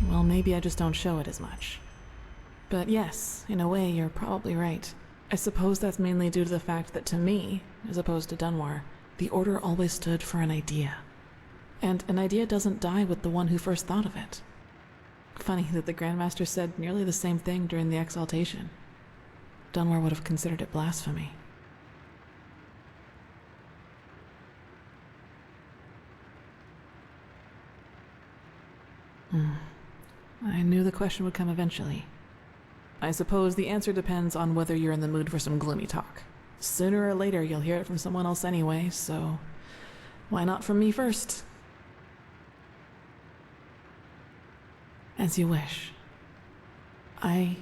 Well, maybe I just don't show it as much. But yes, in a way, you're probably right. I suppose that's mainly due to the fact that to me, as opposed to Dunwar, the Order always stood for an idea. And an idea doesn't die with the one who first thought of it. Funny that the Grandmaster said nearly the same thing during the exaltation. Dunwar would have considered it blasphemy. I knew the question would come eventually. I suppose the answer depends on whether you're in the mood for some gloomy talk. Sooner or later you'll hear it from someone else anyway, so why not from me first? As you wish. Where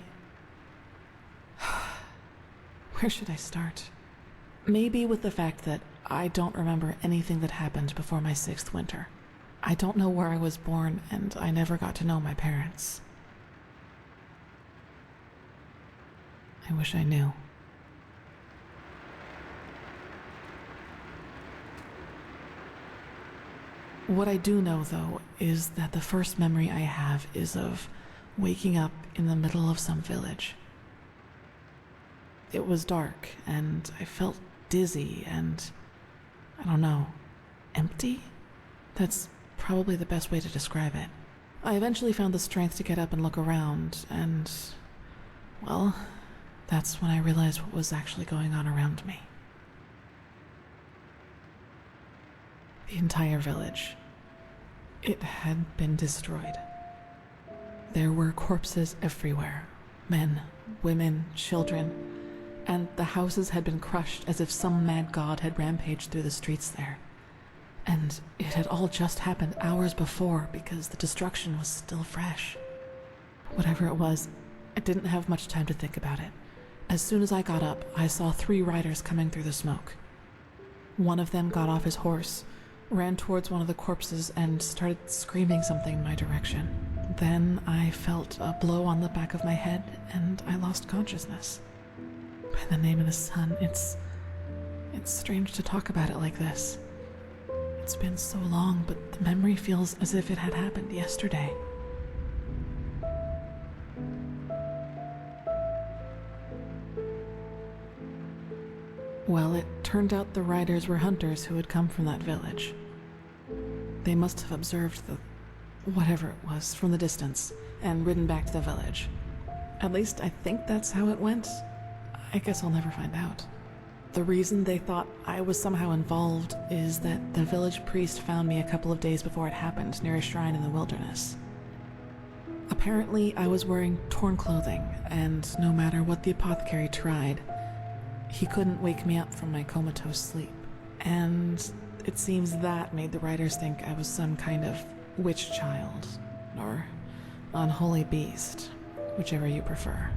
should I start? Maybe with the fact that I don't remember anything that happened before my 6th winter. I don't know where I was born, and I never got to know my parents. I wish I knew. What I do know, though, is that the first memory I have is of waking up in the middle of some village. It was dark, and I felt dizzy and, I don't know, empty? That's probably the best way to describe it. I eventually found the strength to get up and look around, and, well, that's when I realized what was actually going on around me. The entire village. It had been destroyed. There were corpses everywhere. Men, women, children, and the houses had been crushed as if some mad god had rampaged through the streets there. And it had all just happened hours before because the destruction was still fresh. Whatever it was, I didn't have much time to think about it. As soon as I got up, I saw 3 riders coming through the smoke. One of them got off his horse, ran towards one of the corpses, and started screaming something in my direction. Then I felt a blow on the back of my head, and I lost consciousness. By the name of the sun, it's strange to talk about it like this. It's been so long, but the memory feels as if it had happened yesterday. Well, it turned out the riders were hunters who had come from that village. They must have observed the whatever it was from the distance and ridden back to the village. At least I think that's how it went. I guess I'll never find out. The reason they thought I was somehow involved is that the village priest found me a couple of days before it happened near a shrine in the wilderness. Apparently, I was wearing torn clothing, and no matter what the apothecary tried, he couldn't wake me up from my comatose sleep. And it seems that made the writers think I was some kind of witch child, or unholy beast, whichever you prefer.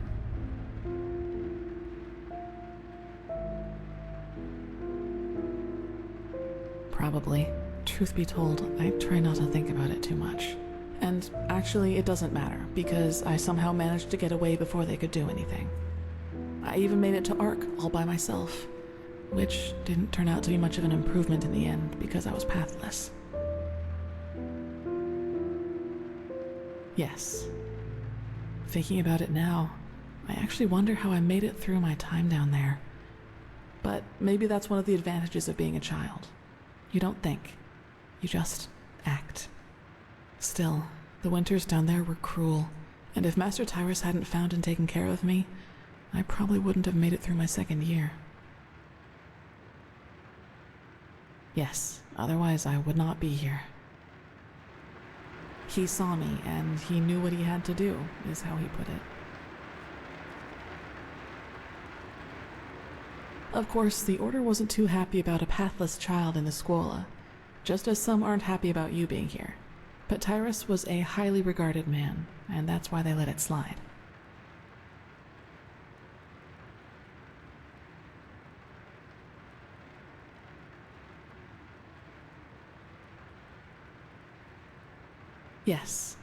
Probably. Truth be told, I try not to think about it too much. And actually, it doesn't matter, because I somehow managed to get away before they could do anything. I even made it to Ark all by myself, which didn't turn out to be much of an improvement in the end because I was pathless. Yes. Thinking about it now, I actually wonder how I made it through my time down there. But maybe that's one of the advantages of being a child. You don't think. You just act. Still, the winters down there were cruel, and if Master Tyrus hadn't found and taken care of me, I probably wouldn't have made it through my second year. Yes, otherwise I would not be here. He saw me, and he knew what he had to do, is how he put it. Of course, the Order wasn't too happy about a pathless child in the Scuola, just as some aren't happy about you being here. But Tyrus was a highly regarded man, and that's why they let it slide. Yes,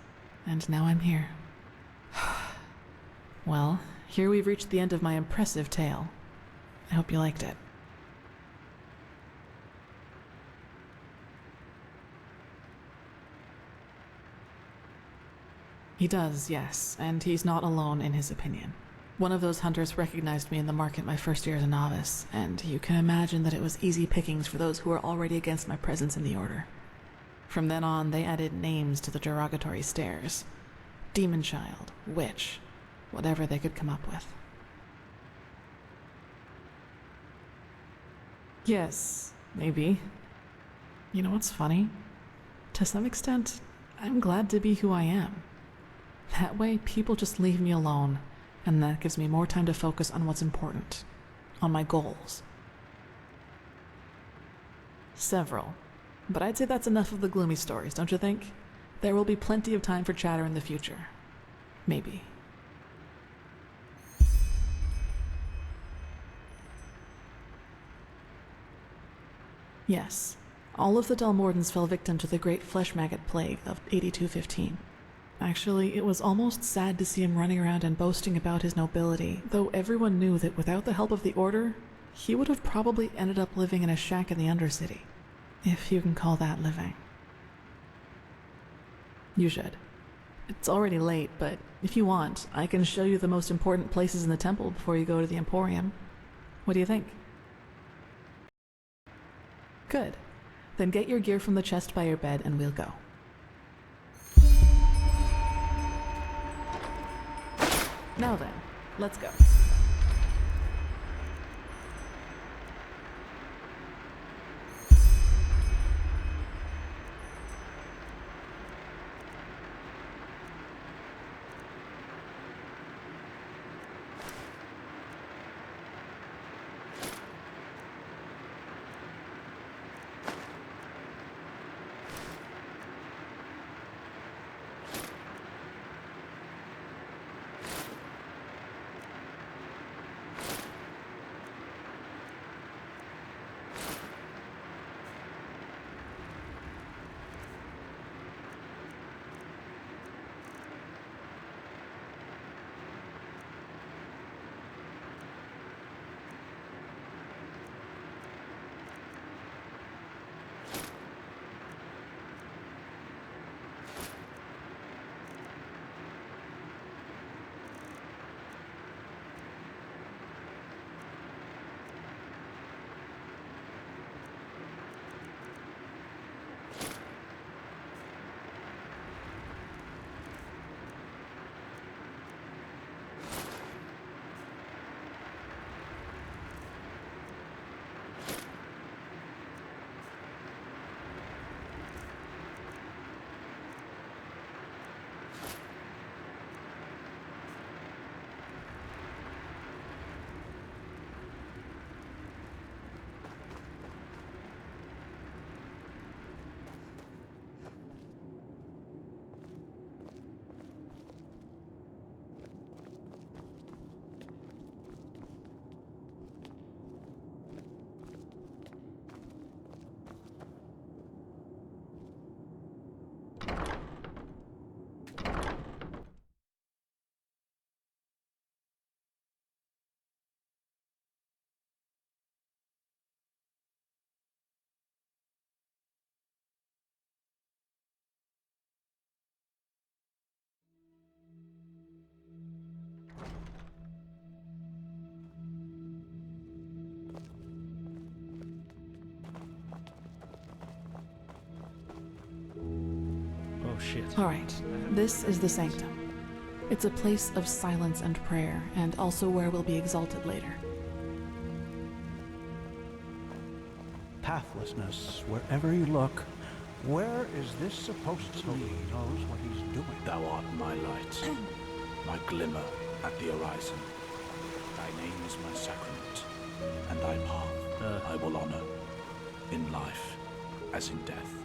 and now I'm here. Well, here we've reached the end of my impressive tale. I hope you liked it. He does, yes, and he's not alone in his opinion. One of those hunters recognized me in the market my first year as a novice, and you can imagine that it was easy pickings for those who were already against my presence in the Order. From then on, they added names to the derogatory stares. Demon Child, Witch, whatever they could come up with. Yes, maybe. You know what's funny? To some extent, I'm glad to be who I am. That way, people just leave me alone, and that gives me more time to focus on what's important, on my goals. Several. But I'd say that's enough of the gloomy stories, don't you think? There will be plenty of time for chatter in the future. Maybe. Yes, all of the Dalmordans fell victim to the great flesh maggot plague of 8215. Actually, it was almost sad to see him running around and boasting about his nobility, though everyone knew that without the help of the Order, he would have probably ended up living in a shack in the Undercity. If you can call that living. You should. It's already late, but if you want, I can show you the most important places in the temple before you go to the Emporium. What do you think? Good. Then get your gear from the chest by your bed and we'll go. Now then, let's go. shit. Alright, this is the sanctum. It's a place of silence and prayer, and also where we'll be exalted later. Pathlessness, wherever you look. Where is this supposed to lead? He knows what he's doing. Thou art my light, my glimmer at the horizon. Thy name is my sacrament, and thy path I will honor, in life as in death.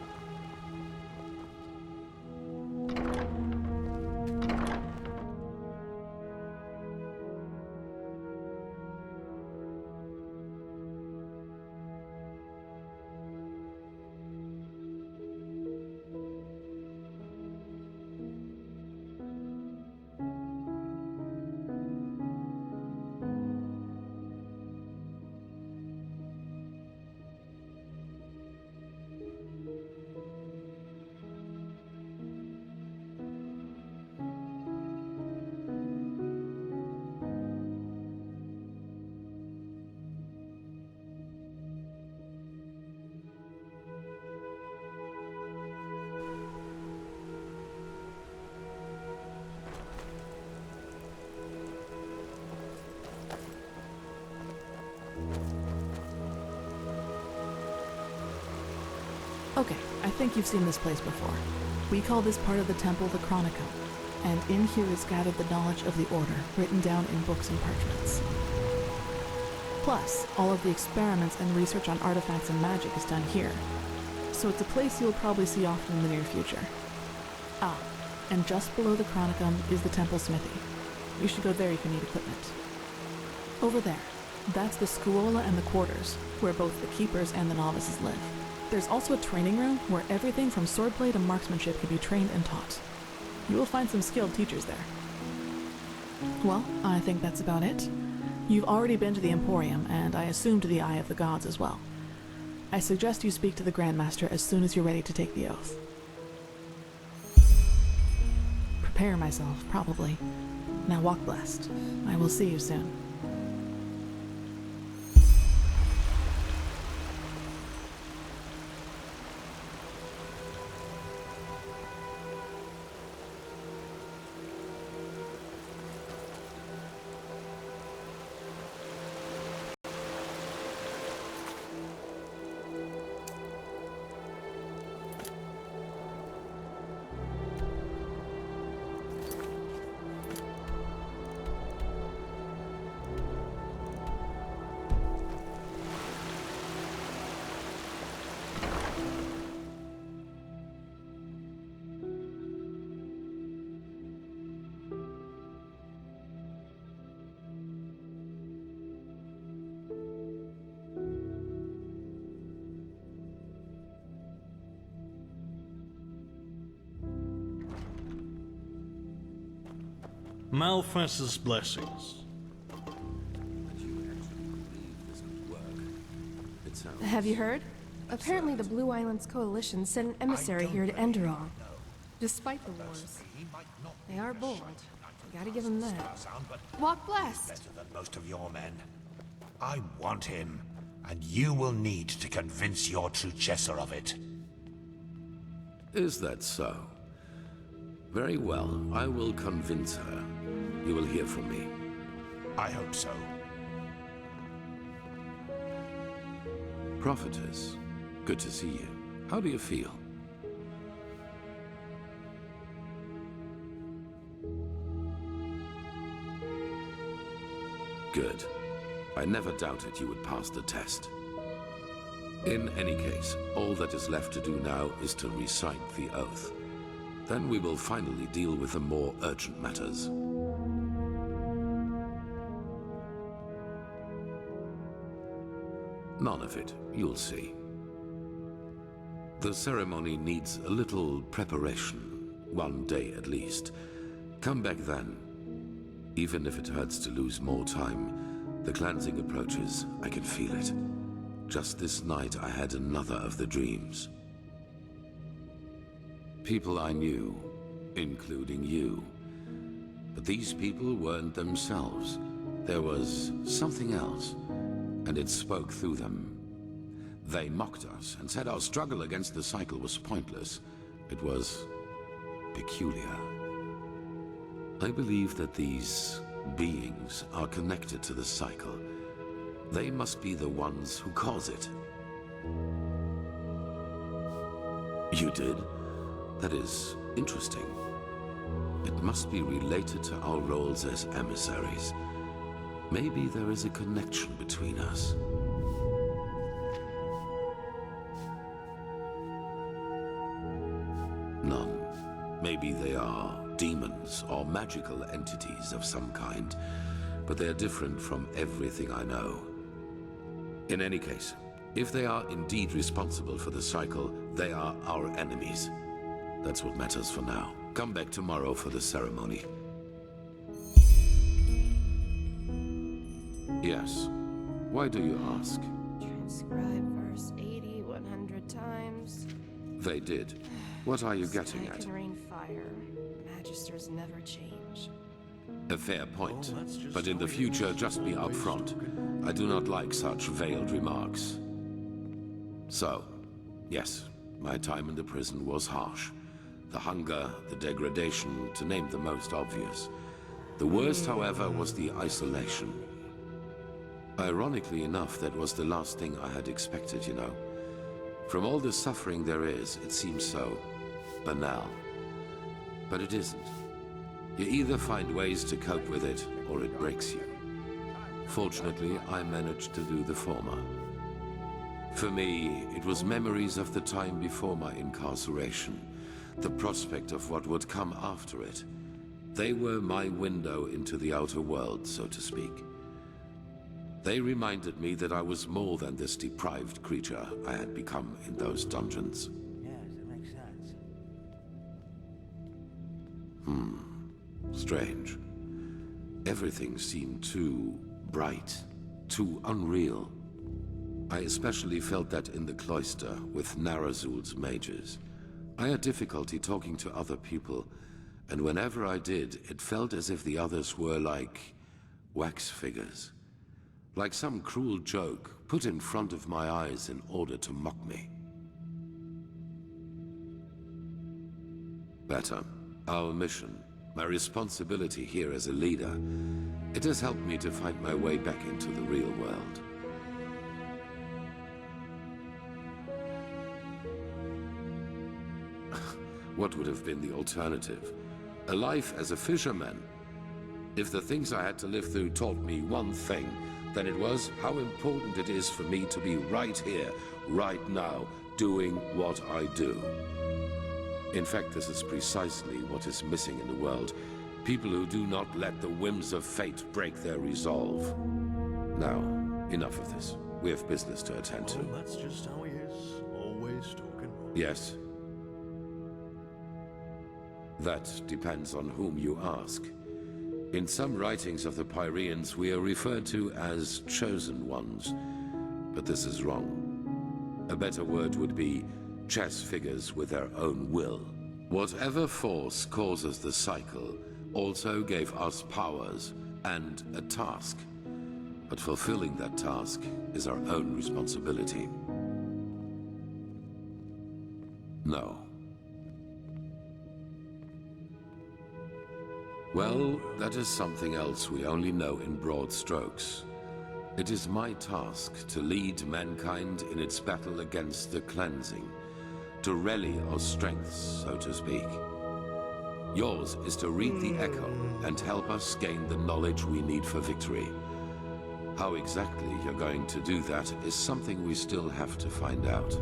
Okay, I think you've seen this place before. We call this part of the temple the Chronicum, and in here is gathered the knowledge of the Order, written down in books and parchments. Plus, all of the experiments and research on artifacts and magic is done here, so it's a place you'll probably see often in the near future. Ah, and just below the Chronicum is the temple smithy. You should go there if you need equipment. Over there, that's the Scuola and the quarters, where both the keepers and the novices live. There's also a training room where everything from swordplay to marksmanship can be trained and taught. You will find some skilled teachers there. Well, I think that's about it. You've already been to the Emporium, and I assume to the Eye of the Gods as well. I suggest you speak to the Grandmaster as soon as you're ready to take the oath. Prepare myself, probably. Now walk blessed. I will see you soon. Malphas's blessings. Have you heard? Apparently the Blue Islands Coalition sent an emissary here to Enderal. Despite the wars, they are bold. You gotta give them that. Walk blessed! Better than most of your men. I want him, and you will need to convince your true Chesser of it. Is that so? Very well, I will convince her. You will hear from me. I hope so. Prophetess, good to see you. How do you feel? Good. I never doubted you would pass the test. In any case, all that is left to do now is to recite the oath. Then we will finally deal with the more urgent matters. None of it, you'll see. The ceremony needs a little preparation, 1 day at least. Come back then. Even if it hurts to lose more time, the cleansing approaches, I can feel it. Just this night I had another of the dreams. People I knew, including you. But these people weren't themselves. There was something else, and it spoke through them. They mocked us and said our struggle against the cycle was pointless. It was peculiar. I believe that these beings are connected to the cycle. They must be the ones who cause it. You did? That is interesting. It must be related to our roles as emissaries. Maybe there is a connection between us. None. Maybe they are demons or magical entities of some kind, but they are different from everything I know. In any case, if they are indeed responsible for the cycle, they are our enemies. That's what matters for now. Come back tomorrow for the ceremony. Yes. Why do you ask? Transcribe verse 80 100 times. They did. What are you getting Sky at? can rain fire. Magisters never change. A fair point. But in the future, just be upfront. I do not like such veiled remarks. So, yes, my time in the prison was harsh. The hunger, the degradation, to name the most obvious. The worst, however, was the isolation. Ironically enough, that was the last thing I had expected, you know. From all the suffering there is, it seems so banal. But it isn't. You either find ways to cope with it, or it breaks you. Fortunately, I managed to do the former. For me, it was memories of the time before my incarceration, the prospect of what would come after it. They were my window into the outer world, so to speak. They reminded me that I was more than this deprived creature I had become in those dungeons. Yes, it makes sense. Strange. Everything seemed too bright, too unreal. I especially felt that in the cloister with Narazul's mages. I had difficulty talking to other people, and whenever I did, it felt as if the others were like wax figures. Like some cruel joke put in front of my eyes in order to mock me. Better. Our mission, my responsibility here as a leader, it has helped me to find my way back into the real world. What would have been the alternative? A life as a fisherman? If the things I had to live through taught me one thing, then it was how important it is for me to be right here, right now, doing what I do. In fact, this is precisely what is missing in the world. People who do not let the whims of fate break their resolve. Now, enough of this. We have business to attend to. That's just how he is. Always talking. Yes. That depends on whom you ask. In some writings of the Pyreans, we are referred to as chosen ones. But this is wrong. A better word would be chess figures with their own will. Whatever force causes the cycle also gave us powers and a task. But fulfilling that task is our own responsibility. No. Well, that is something else we only know in broad strokes. It is my task to lead mankind in its battle against the cleansing, to rally our strengths, so to speak. Yours is to read the echo and help us gain the knowledge we need for victory. How exactly you're going to do that is something we still have to find out.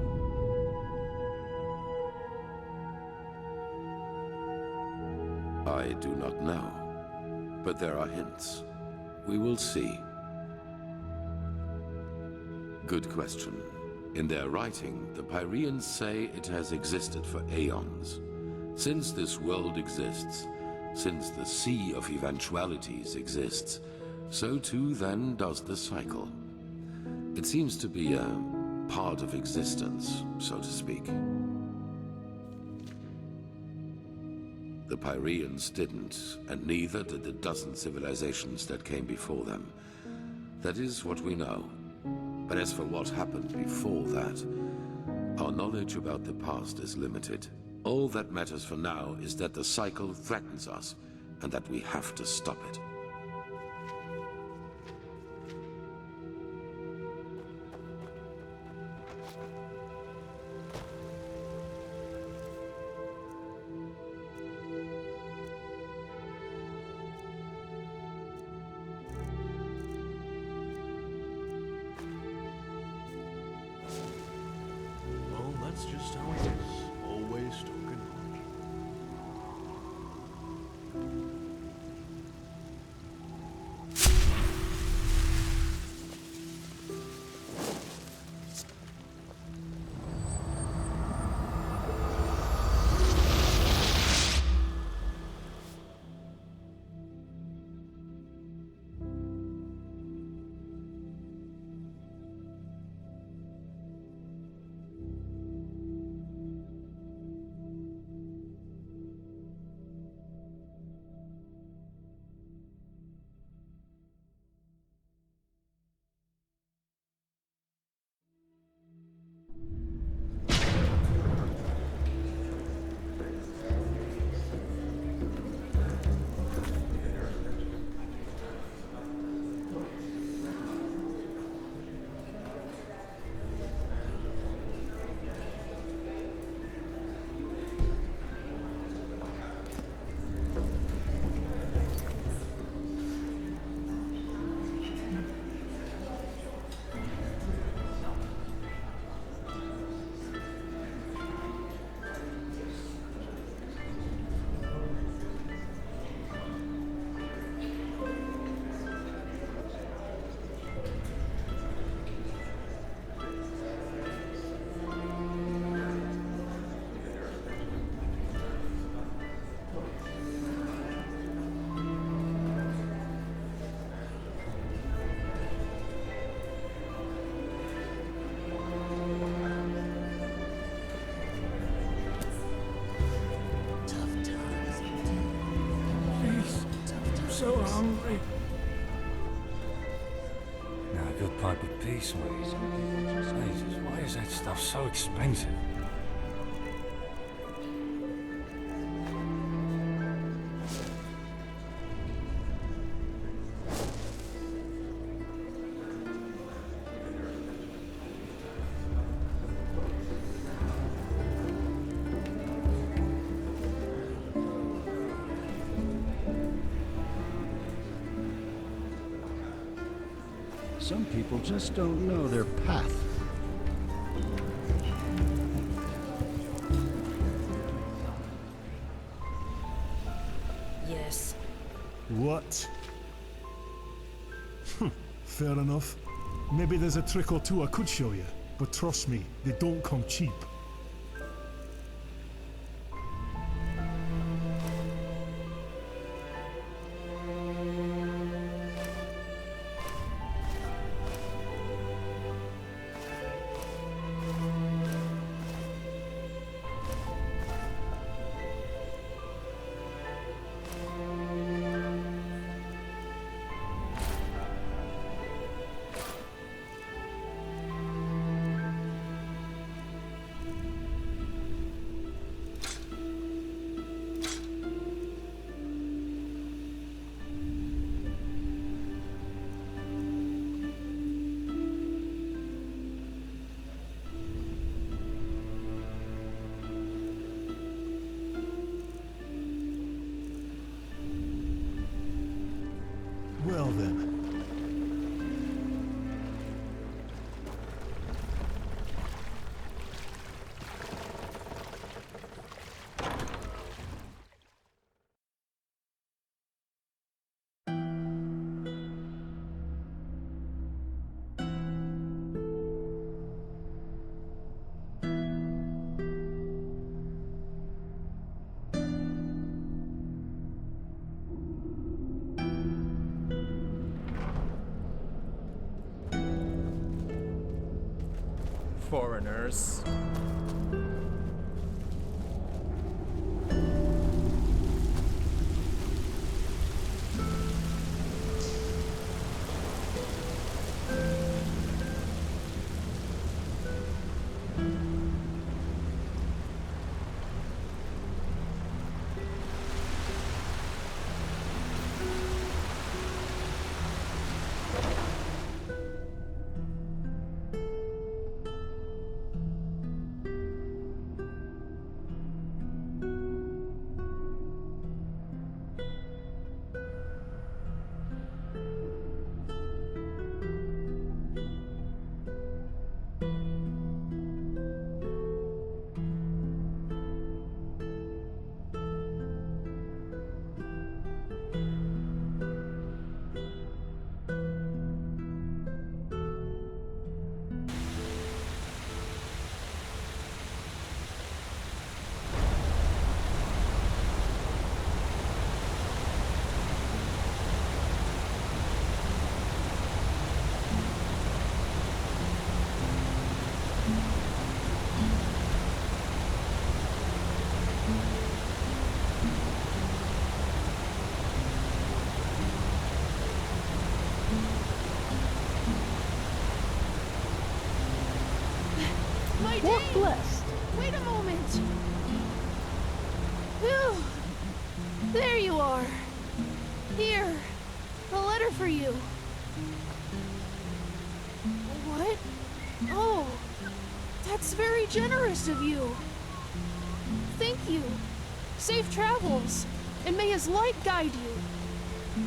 I do not know, but there are hints. We will see. Good question. In their writing, the Pyreans say it has existed for aeons. Since this world exists, since the sea of eventualities exists, so too then does the cycle. It seems to be a part of existence, so to speak. The Pyreans didn't, and neither did the dozen civilizations that came before them. That is what we know. But as for what happened before that, our knowledge about the past is limited. All that matters for now is that the cycle threatens us, and that we have to stop it. Well, that's just how it is. Always talking much. So hungry. Now, a good pipe of peace, mate. Jesus, why is that stuff so expensive? Some people just don't know their path. Yes. What? Fair enough. Maybe there's a trick or two I could show you, but trust me, they don't come cheap. Well then. Foreigners. my Walk name! blessed. Wait a moment! Phew. There you are. Here, a letter for you. What? Oh, that's very generous of you. Thank you. Safe travels, and may his light guide you.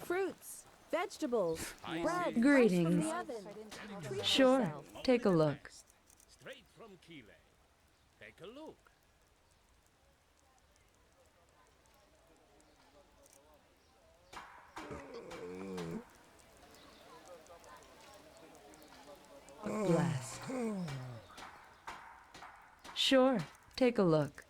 Fruits, vegetables, bread. Greetings. Fresh from the oven. Treat Sure, yourself. take a look. Straight from Kile. Take a look. Blessed. Sure, take a look.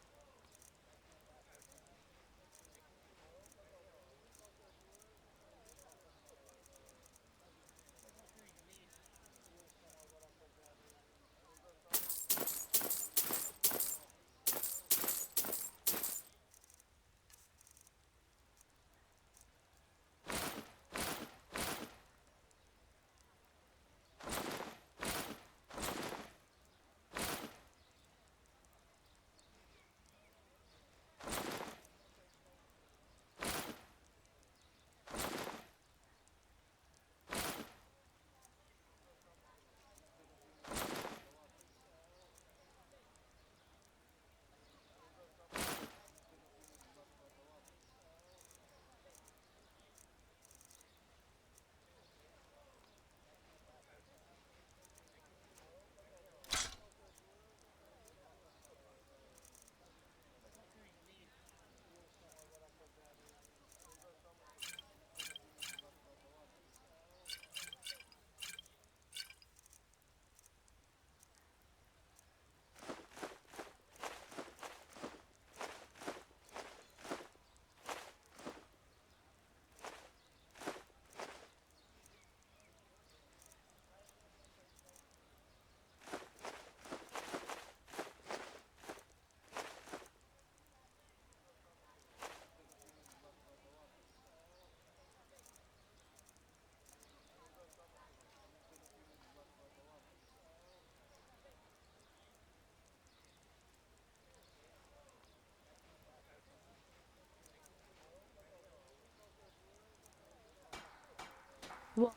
What?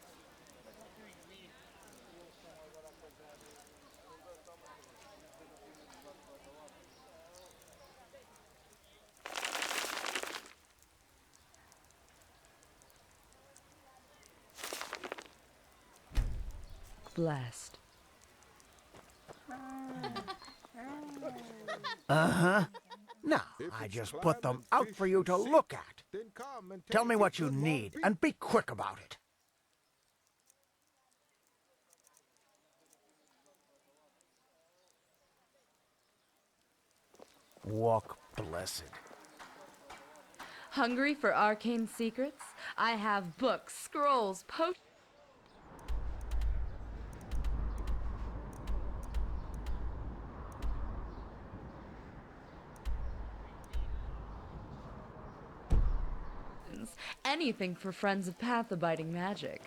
Blessed. Uh-huh. No, I just put them out for you to look at. Tell me what you need, and be quick about it. Walk blessed. Hungry for arcane secrets? I have books, scrolls, potions. Anything for friends of path-abiding magic.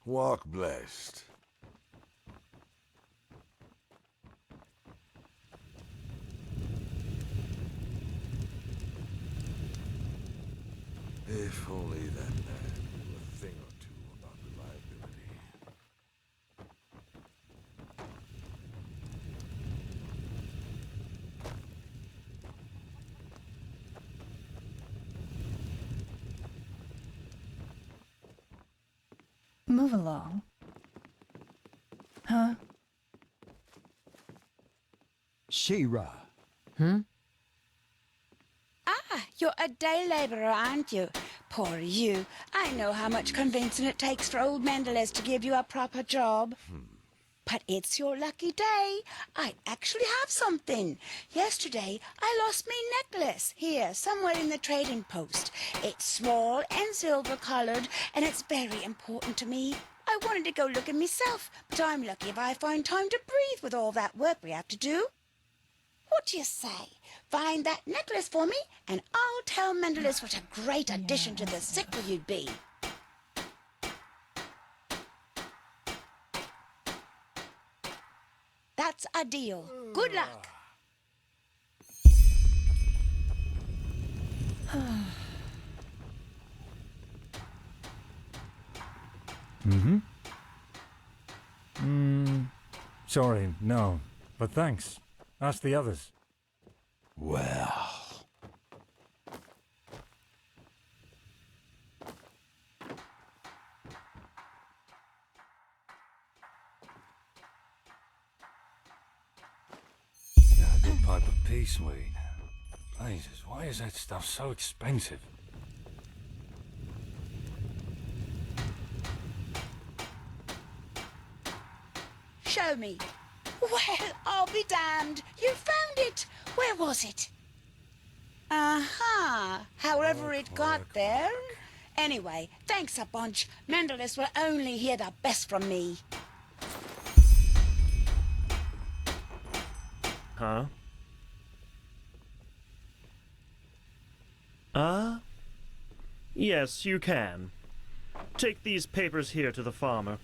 Walk blessed. If only that man knew a thing or two about reliability. Move along. Huh? She-Ra. Ah, you're a day laborer, aren't you? Poor you. I know how much convincing it takes for old Mendelez to give you a proper job. But it's your lucky day. I actually have something. Yesterday, I lost me necklace here, somewhere in the trading post. It's small and silver-coloured, and it's very important to me. I wanted to go looking myself, but I'm lucky if I find time to breathe with all that work we have to do. What do you say? Find that necklace for me, and I'll tell Mendelez what a great addition to the sickle you'd be. That's a deal. Good luck. Sorry, no. But thanks. Ask the others. Well... A good pipe of peace weed. Jesus, why is that stuff so expensive? Show me. Well, I'll be damned. You found it. Where was it? Aha. However it got there. Anyway, thanks a bunch. Mendelez will only hear the best from me. Huh? Yes, you can. Take these papers here to the farmer.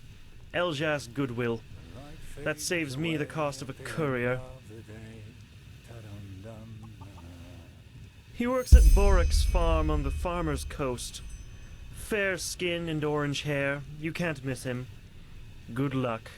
Eljas Goodwill. That saves me the cost of a courier. He works at Borik's farm on the farmer's coast. Fair skin and orange hair. You can't miss him. Good luck.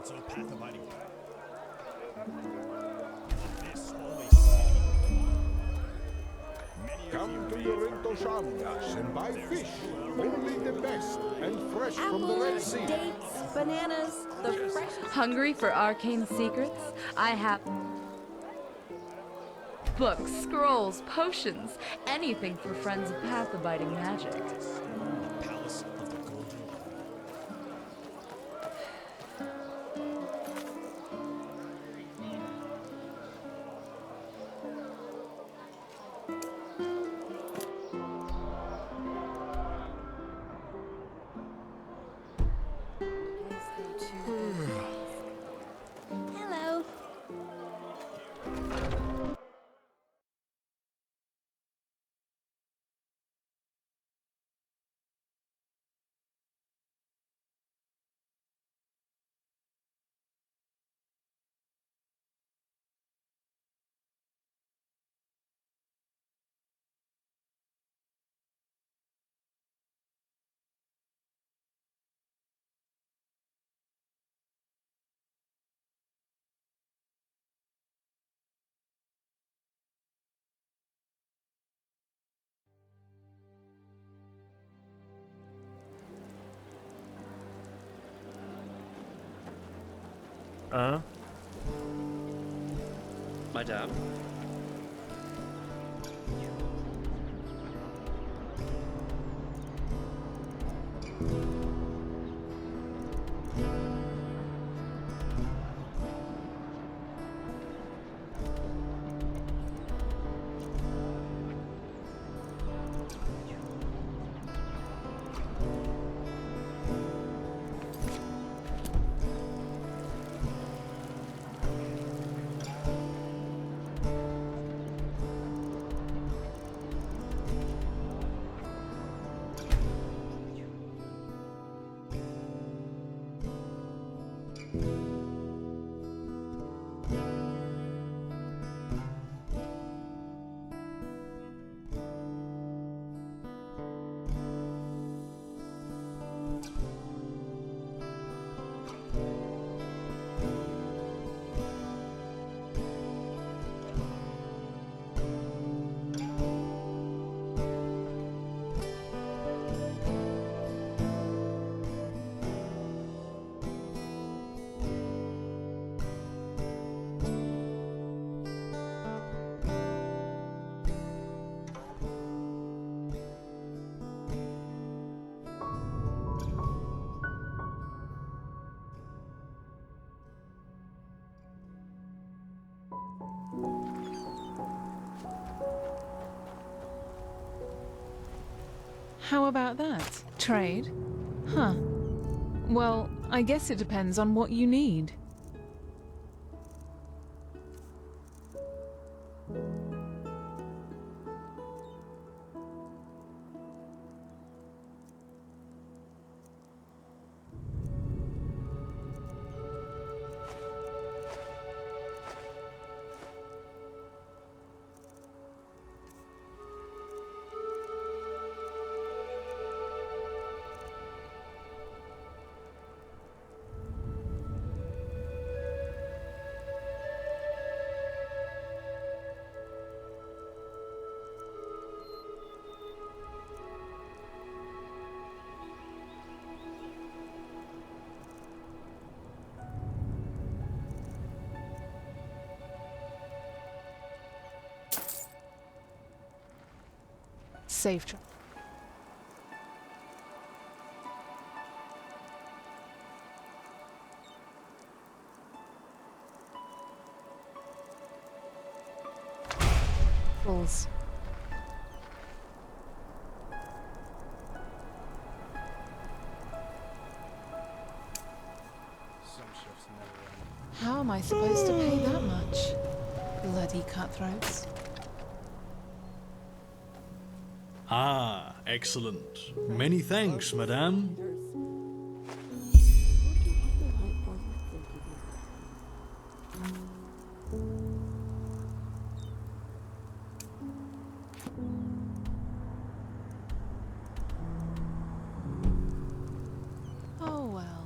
so path abiding. This holy city. Come to Yorintoshangas and buy fish. Only the best and fresh from the Red Sea. Dates, bananas, the fresh. Hungry for arcane secrets? I have books, scrolls, potions, anything for friends of path-abiding magic. Palace of the Golden Hello. Madame? How about that? Trade? Huh. Well, I guess it depends on what you need. Safe trip. Balls. How am I supposed to pay that much? Bloody cutthroats. Ah, excellent. Many thanks, madame. Oh well.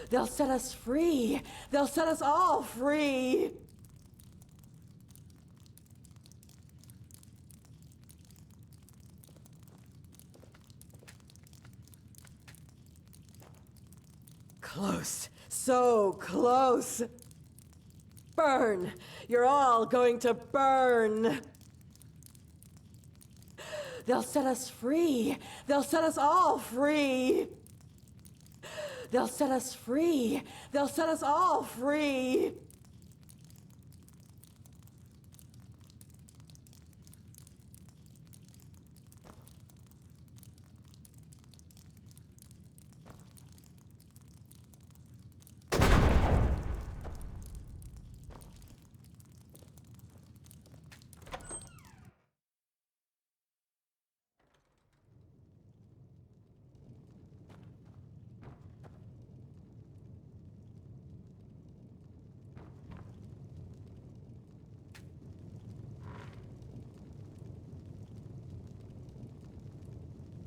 They'll set us free. They'll set us all free. Close. So close. Burn. You're all going to burn. They'll set us free. They'll set us all free. They'll set us free. They'll set us all free.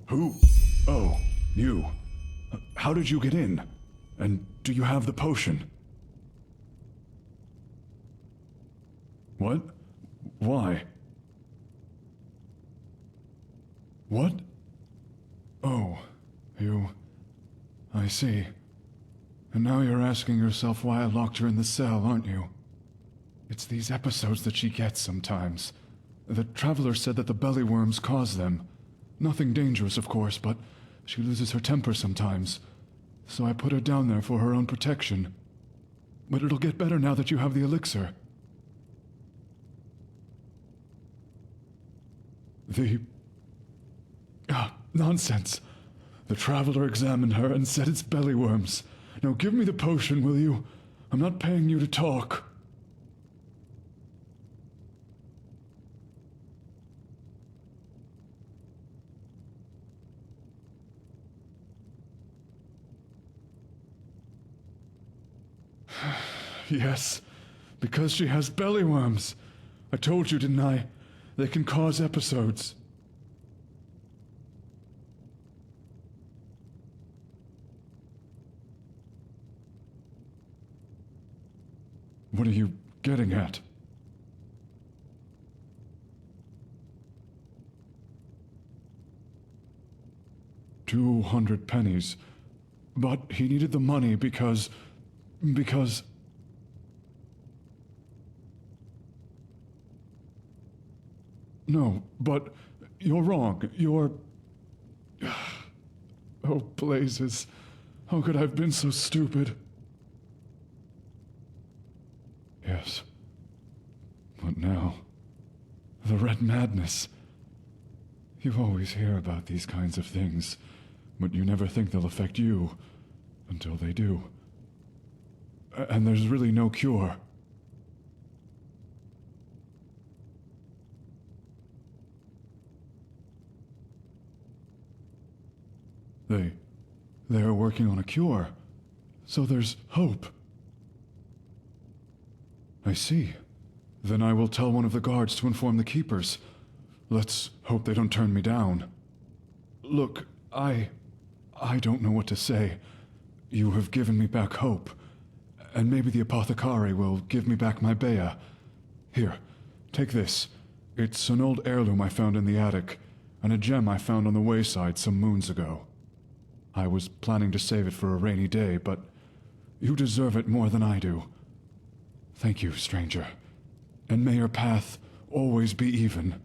Who? Oh, you. How did you get in? And do you have the potion? What? Why? What? Oh, you... I see. And now you're asking yourself why I locked her in the cell, aren't you? It's these episodes that she gets sometimes. The Traveler said that the bellyworms cause them. Nothing dangerous, of course, but she loses her temper sometimes. So I put her down there for her own protection. But it'll get better now that you have the elixir. Nonsense. The Traveler examined her and said it's bellyworms. Now give me the potion, will you? I'm not paying you to talk. Yes, because she has bellyworms. I told you, didn't I? They can cause episodes. What are you getting at? $200 pennies. But he needed the money because... No, but you're wrong. You're... Oh, blazes. How could I have been so stupid? Yes. But now... the Red Madness. You always hear about these kinds of things, but you never think they'll affect you, until they do. And there's really no cure. They are working on a cure, so there's hope. I see. Then I will tell one of the guards to inform the keepers. Let's hope they don't turn me down. Look, I don't know what to say. You have given me back hope. And maybe the apothecary will give me back my Bea. Here, take this. It's an old heirloom I found in the attic, and a gem I found on the wayside some moons ago. I was planning to save it for a rainy day, but you deserve it more than I do. Thank you, stranger. And may your path always be even.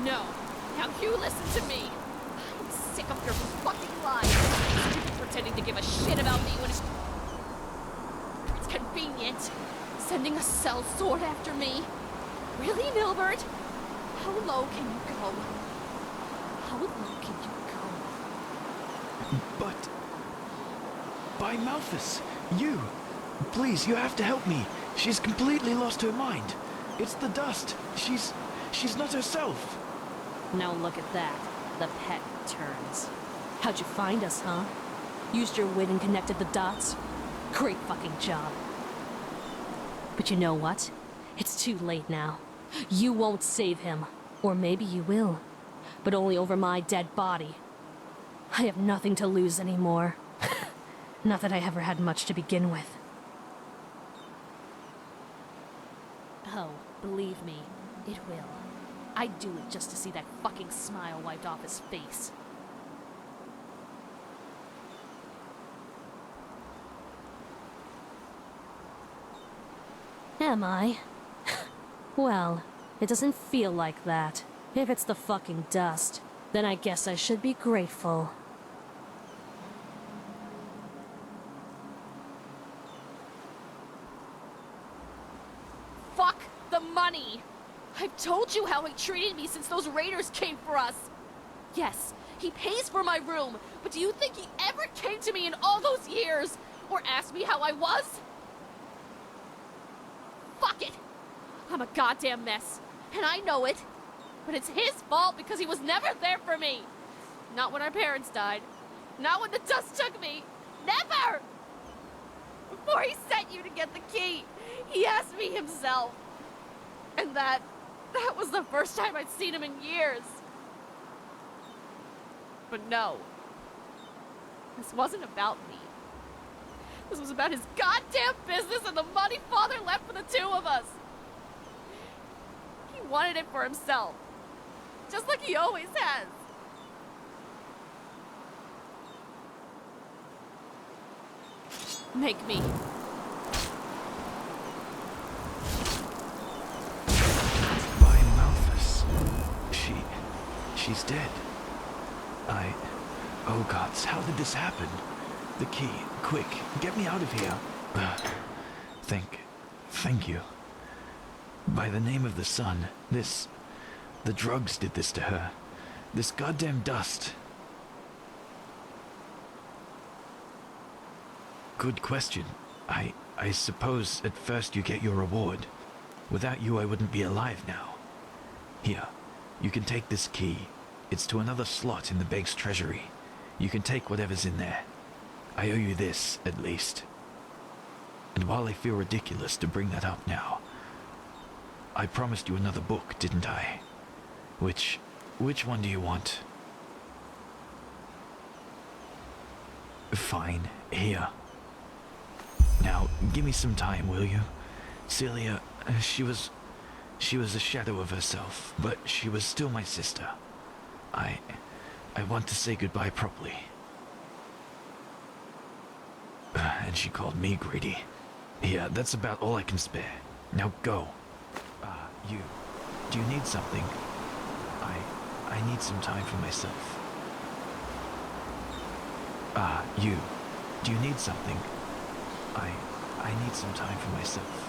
No. Now you listen to me. I'm sick of your fucking lies. Stupid pretending to give a shit about me when it's convenient. Sending a sellsword after me. Really, Nilbert? How low can you go? How low can you go? But... By Malthus, you! Please, you have to help me. She's completely lost her mind. It's the dust. She's not herself. Now look at that. The pet turns. How'd you find us, huh? Used your wit and connected the dots? Great fucking job. But you know what? It's too late now. You won't save him. Or maybe you will. But only over my dead body. I have nothing to lose anymore. Not that I ever had much to begin with. Oh, believe me, it will. I'd do it just to see that fucking smile wiped off his face. Am I? Well, it doesn't feel like that. If it's the fucking dust, then I guess I should be grateful. Fuck the money! I've told you how he treated me since those raiders came for us! Yes, he pays for my room, but do you think he ever came to me in all those years? Or asked me how I was? Fuck it! I'm a goddamn mess, and I know it. But it's his fault because he was never there for me. Not when our parents died. Not when the dust took me. Never! Before he sent you to get the key, he asked me himself. And that was the first time I'd seen him in years. But no. This wasn't about me. This was about his goddamn business and the money Father left for the two of us. He wanted it for himself. Just like he always has. Make me. By she's dead. Oh gods, how did this happen? The key, quick, get me out of here. Thank you. By the name of the sun, the drugs did this to her. This goddamn dust. Good question. I suppose at first you get your reward. Without you, I wouldn't be alive now. Here, you can take this key. It's to another slot in the bank's treasury. You can take whatever's in there. I owe you this, at least. And while I feel ridiculous to bring that up now, I promised you another book, didn't I? Which one do you want? Fine, here. Now, give me some time, will you? Celia, she was a shadow of herself, but she was still my sister. I want to say goodbye properly. And she called me greedy. Yeah, that's about all I can spare. Now go. You. Do you need something? I need some time for myself. You. Do you need something? I need some time for myself.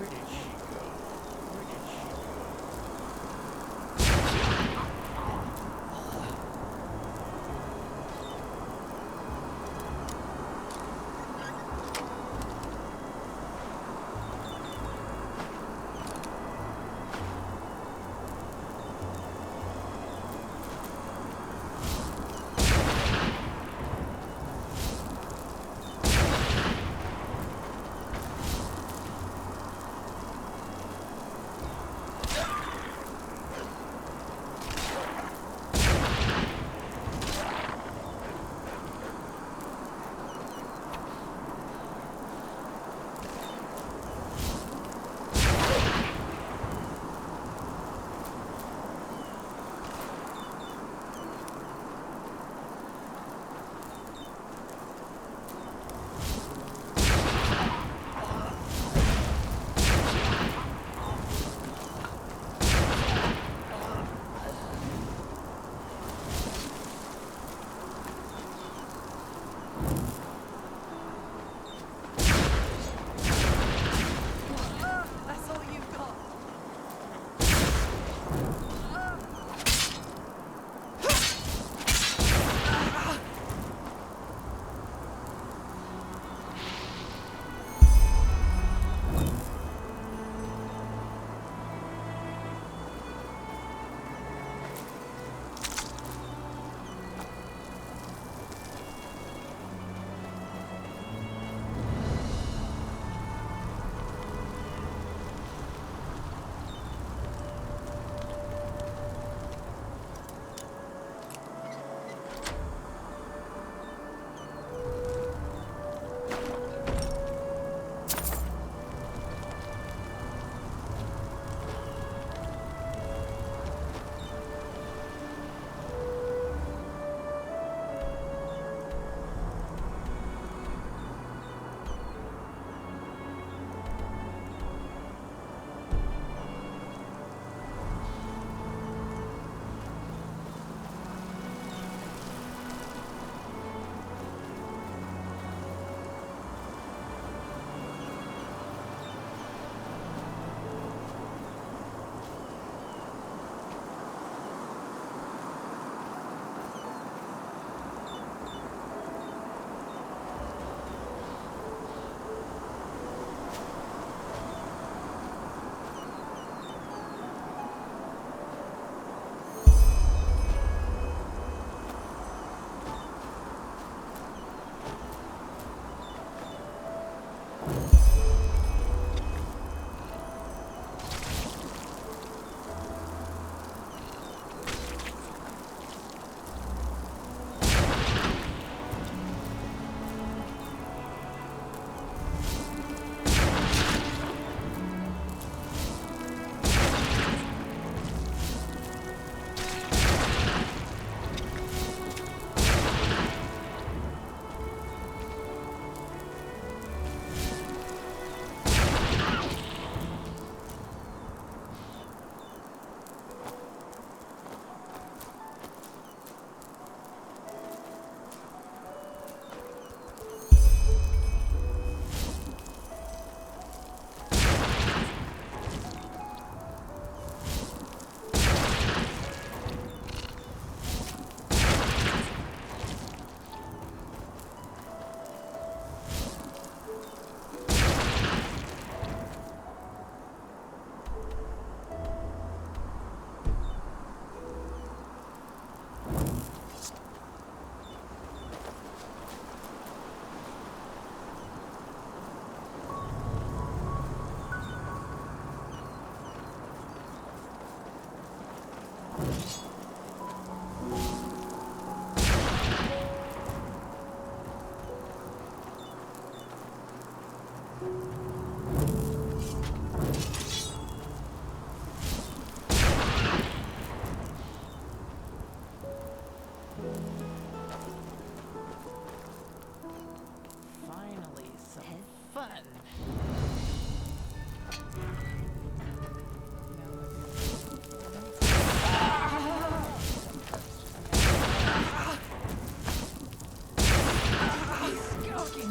Where did she go? Where did she go?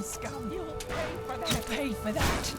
Scum! You'll pay for that! You paid for that!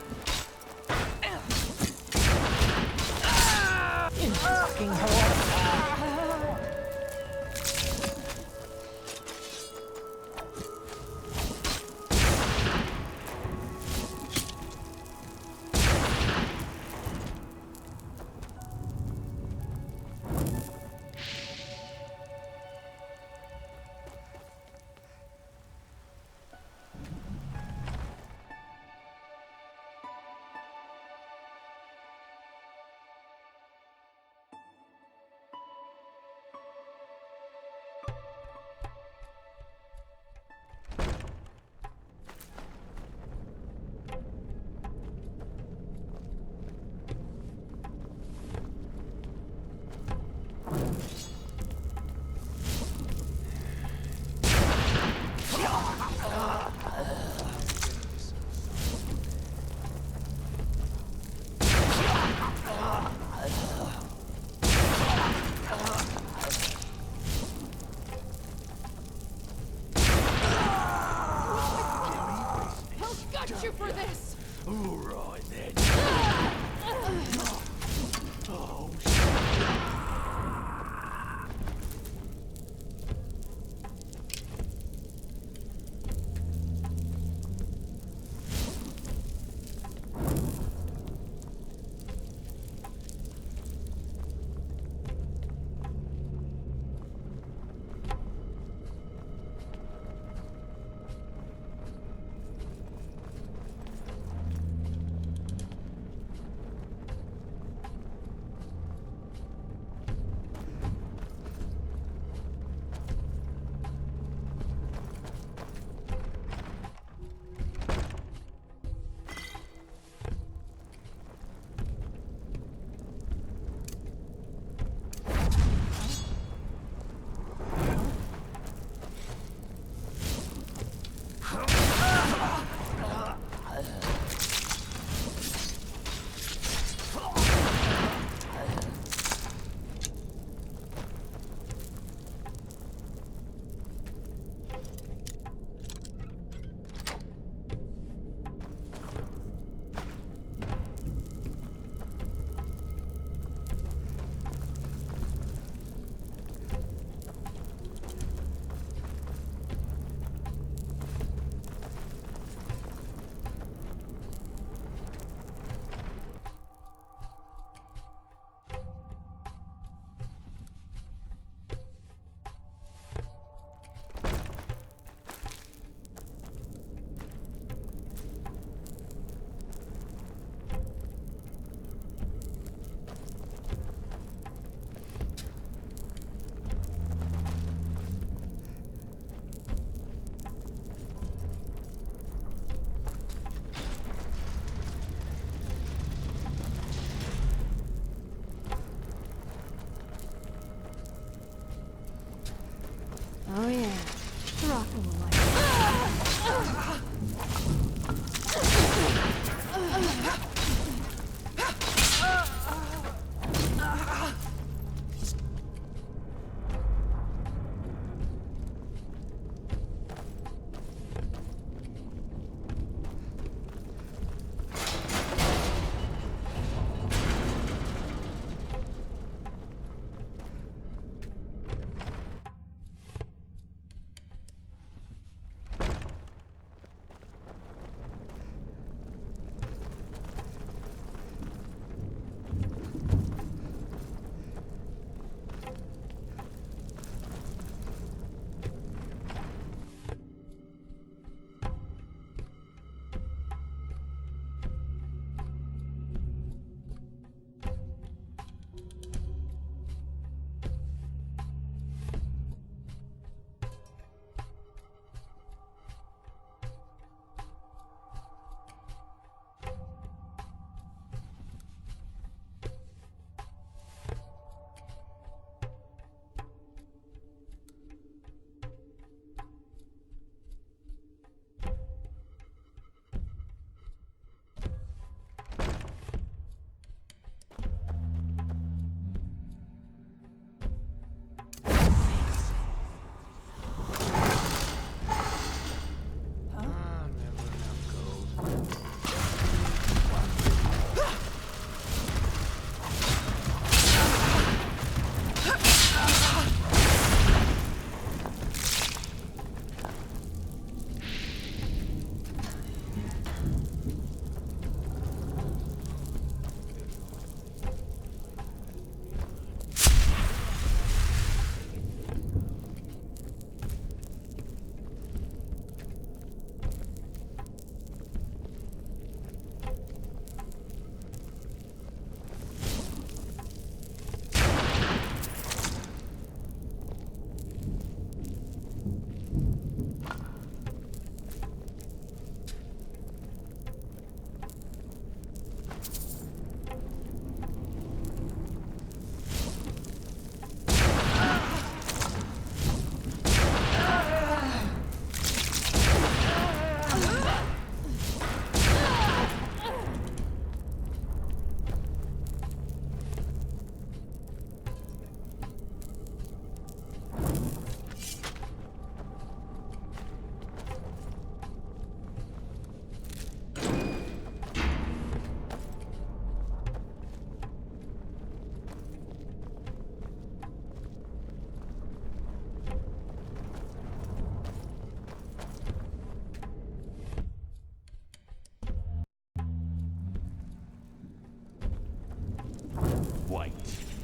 white.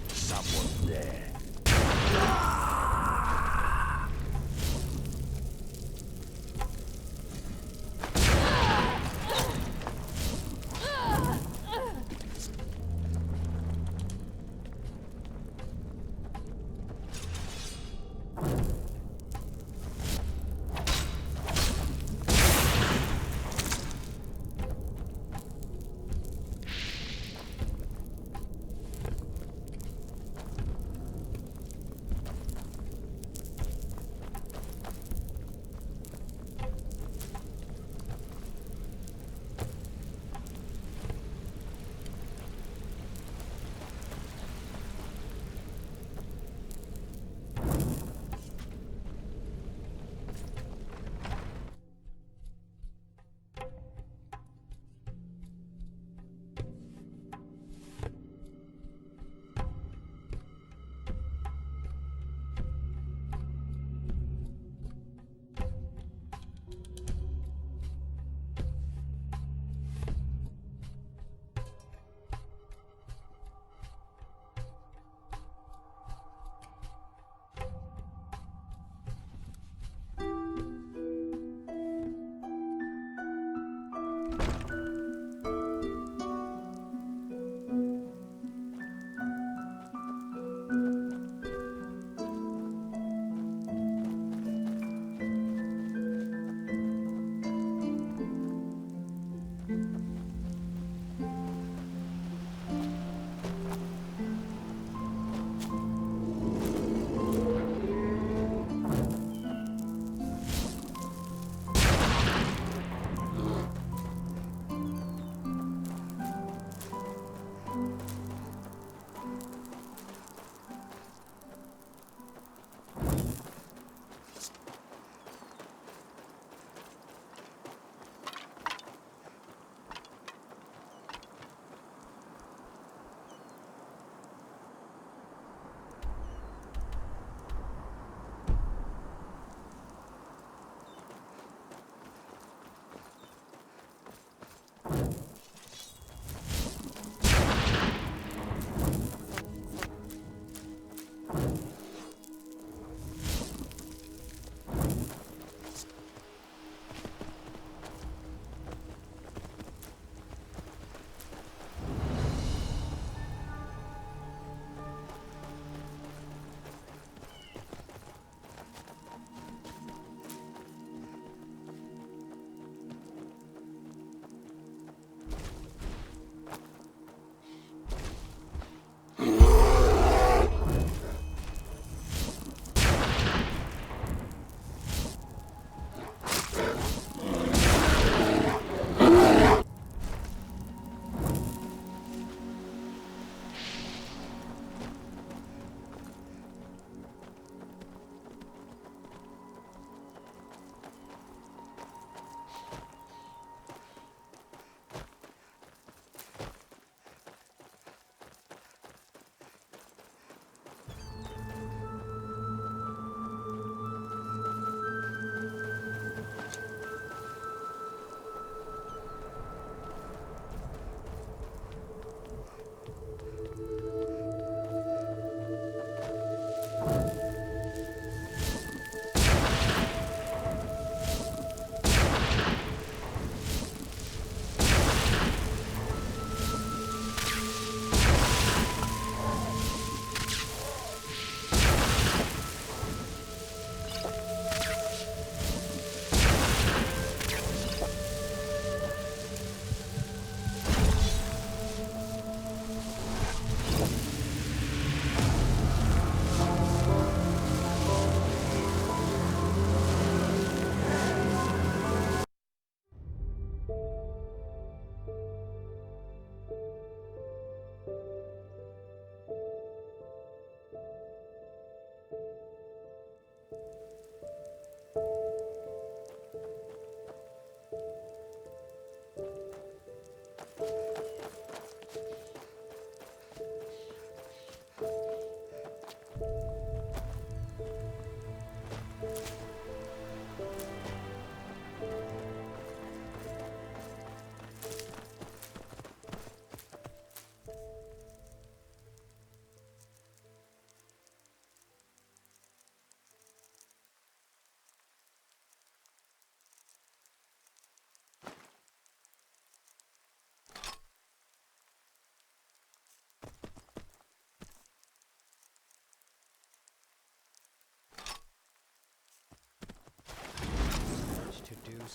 Someone there.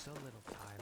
so little time.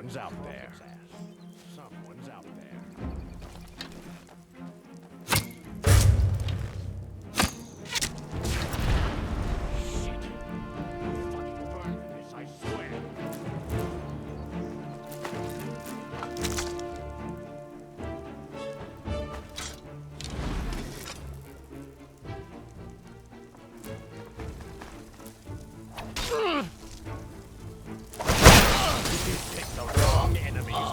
Someone's out there. Someone's out there. Shit. Fucking burn this, I swear. You picked the wrong enemies.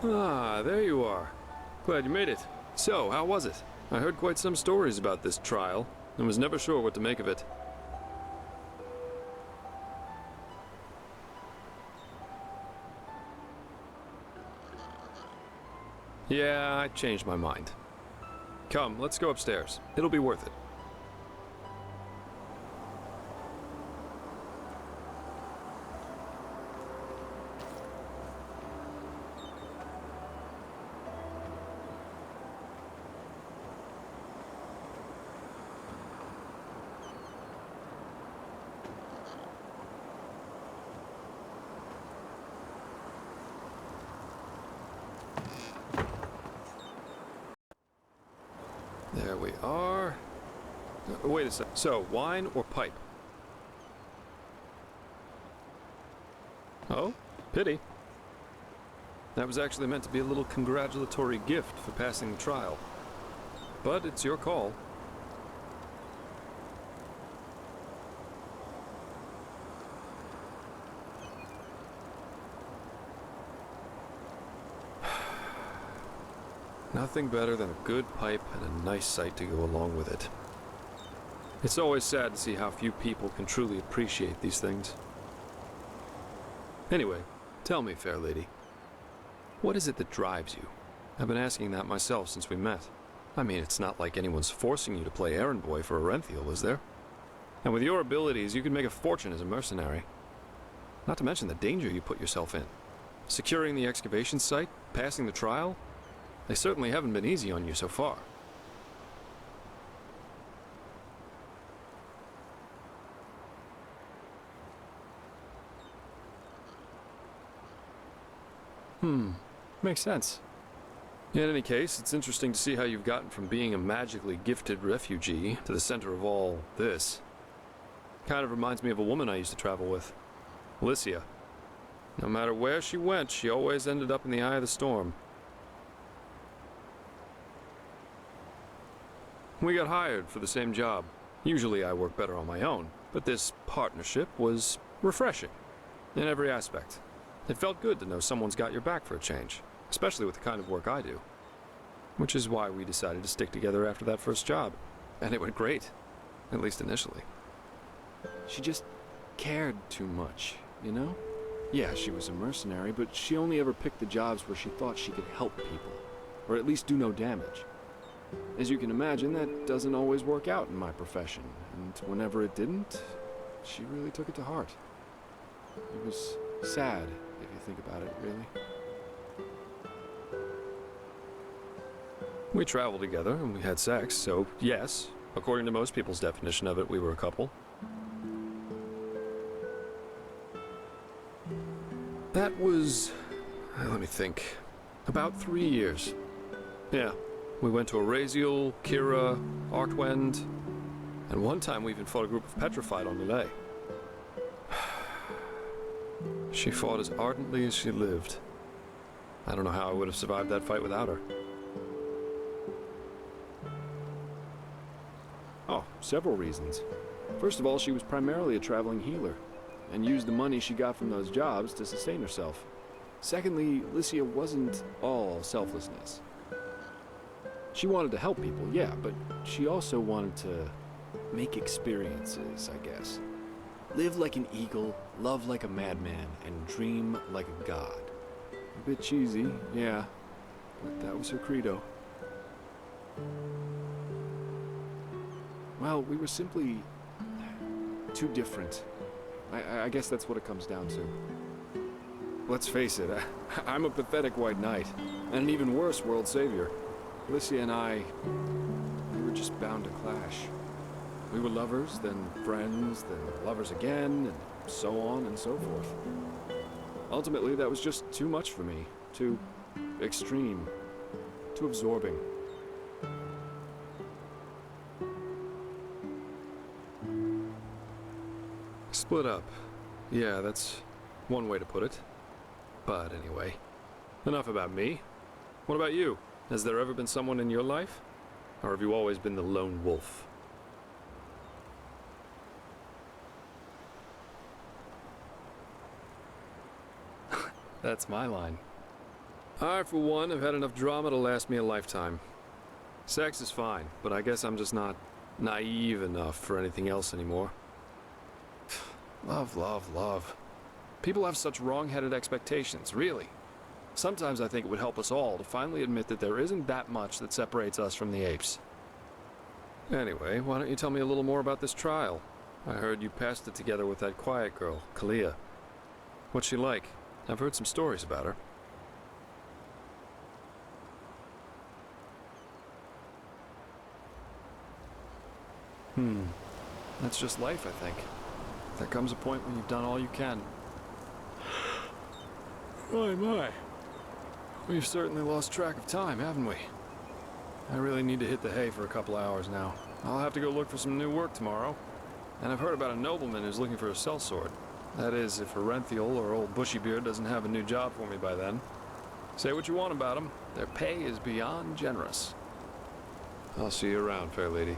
Ah, there you are. Glad you made it. So, how was it? I heard quite some stories about this trial, and was never sure what to make of it. Yeah, I changed my mind. Come, let's go upstairs. It'll be worth it. There we are. Wait a sec. So, wine or pipe? Oh, pity. That was actually meant to be a little congratulatory gift for passing the trial. But it's your call. Nothing better than a good pipe and a nice sight to go along with it. It's always sad to see how few people can truly appreciate these things. Anyway, tell me, fair lady, what is it that drives you? I've been asking that myself since we met. I mean, it's not like anyone's forcing you to play errand boy for Orenthiel, is there? And with your abilities, you could make a fortune as a mercenary. Not to mention the danger you put yourself in. Securing the excavation site, passing the trial, they certainly haven't been easy on you so far. Makes sense. In any case, it's interesting to see how you've gotten from being a magically gifted refugee to the center of all this. Kind of reminds me of a woman I used to travel with, Alicia. No matter where she went, she always ended up in the eye of the storm. We got hired for the same job. Usually I work better on my own, but this partnership was refreshing in every aspect. It felt good to know someone's got your back for a change, especially with the kind of work I do. Which is why we decided to stick together after that first job. And it went great, at least initially. She just cared too much, you know? Yeah, she was a mercenary, but she only ever picked the jobs where she thought she could help people, or at least do no damage. As you can imagine, that doesn't always work out in my profession, and whenever it didn't, she really took it to heart. It was sad, if you think about it, really. We traveled together, and we had sex, so yes, according to most people's definition of it, we were a couple. That was, let me think, about 3 years. Yeah. We went to Araziel, Kira, Artwend, and one time we even fought a group of Petrified on Lille. She fought as ardently as she lived. I don't know how I would have survived that fight without her. Oh, several reasons. First of all, she was primarily a traveling healer, and used the money she got from those jobs to sustain herself. Secondly, Alicia wasn't all selflessness. She wanted to help people, yeah, but she also wanted to make experiences, I guess. Live like an eagle, love like a madman, and dream like a god. A bit cheesy, yeah, but that was her credo. Well, we were simply too different. I guess that's what it comes down to. Let's face it, I'm a pathetic white knight, and an even worse world savior. Alicia and I, we were just bound to clash. We were lovers, then friends, then lovers again, and so on and so forth. Ultimately, that was just too much for me. Too extreme. Too absorbing. Split up. Yeah, that's one way to put it. But anyway, enough about me. What about you? Has there ever been someone in your life? Or have you always been the lone wolf? That's my line. I, for one, have had enough drama to last me a lifetime. Sex is fine, but I guess I'm just not naive enough for anything else anymore. Love, love, love. People have such wrong-headed expectations, really. Sometimes I think it would help us all to finally admit that there isn't that much that separates us from the apes. Anyway, why don't you tell me a little more about this trial? I heard you passed it together with that quiet girl, Kalia. What's she like? I've heard some stories about her. That's just life, I think. There comes a point when you've done all you can. My. We've certainly lost track of time, haven't we? I really need to hit the hay for a couple hours now. I'll have to go look for some new work tomorrow. And I've heard about a nobleman who's looking for a sellsword. That is, if Arenthiel or old Bushybeard doesn't have a new job for me by then. Say what you want about them, their pay is beyond generous. I'll see you around, fair lady.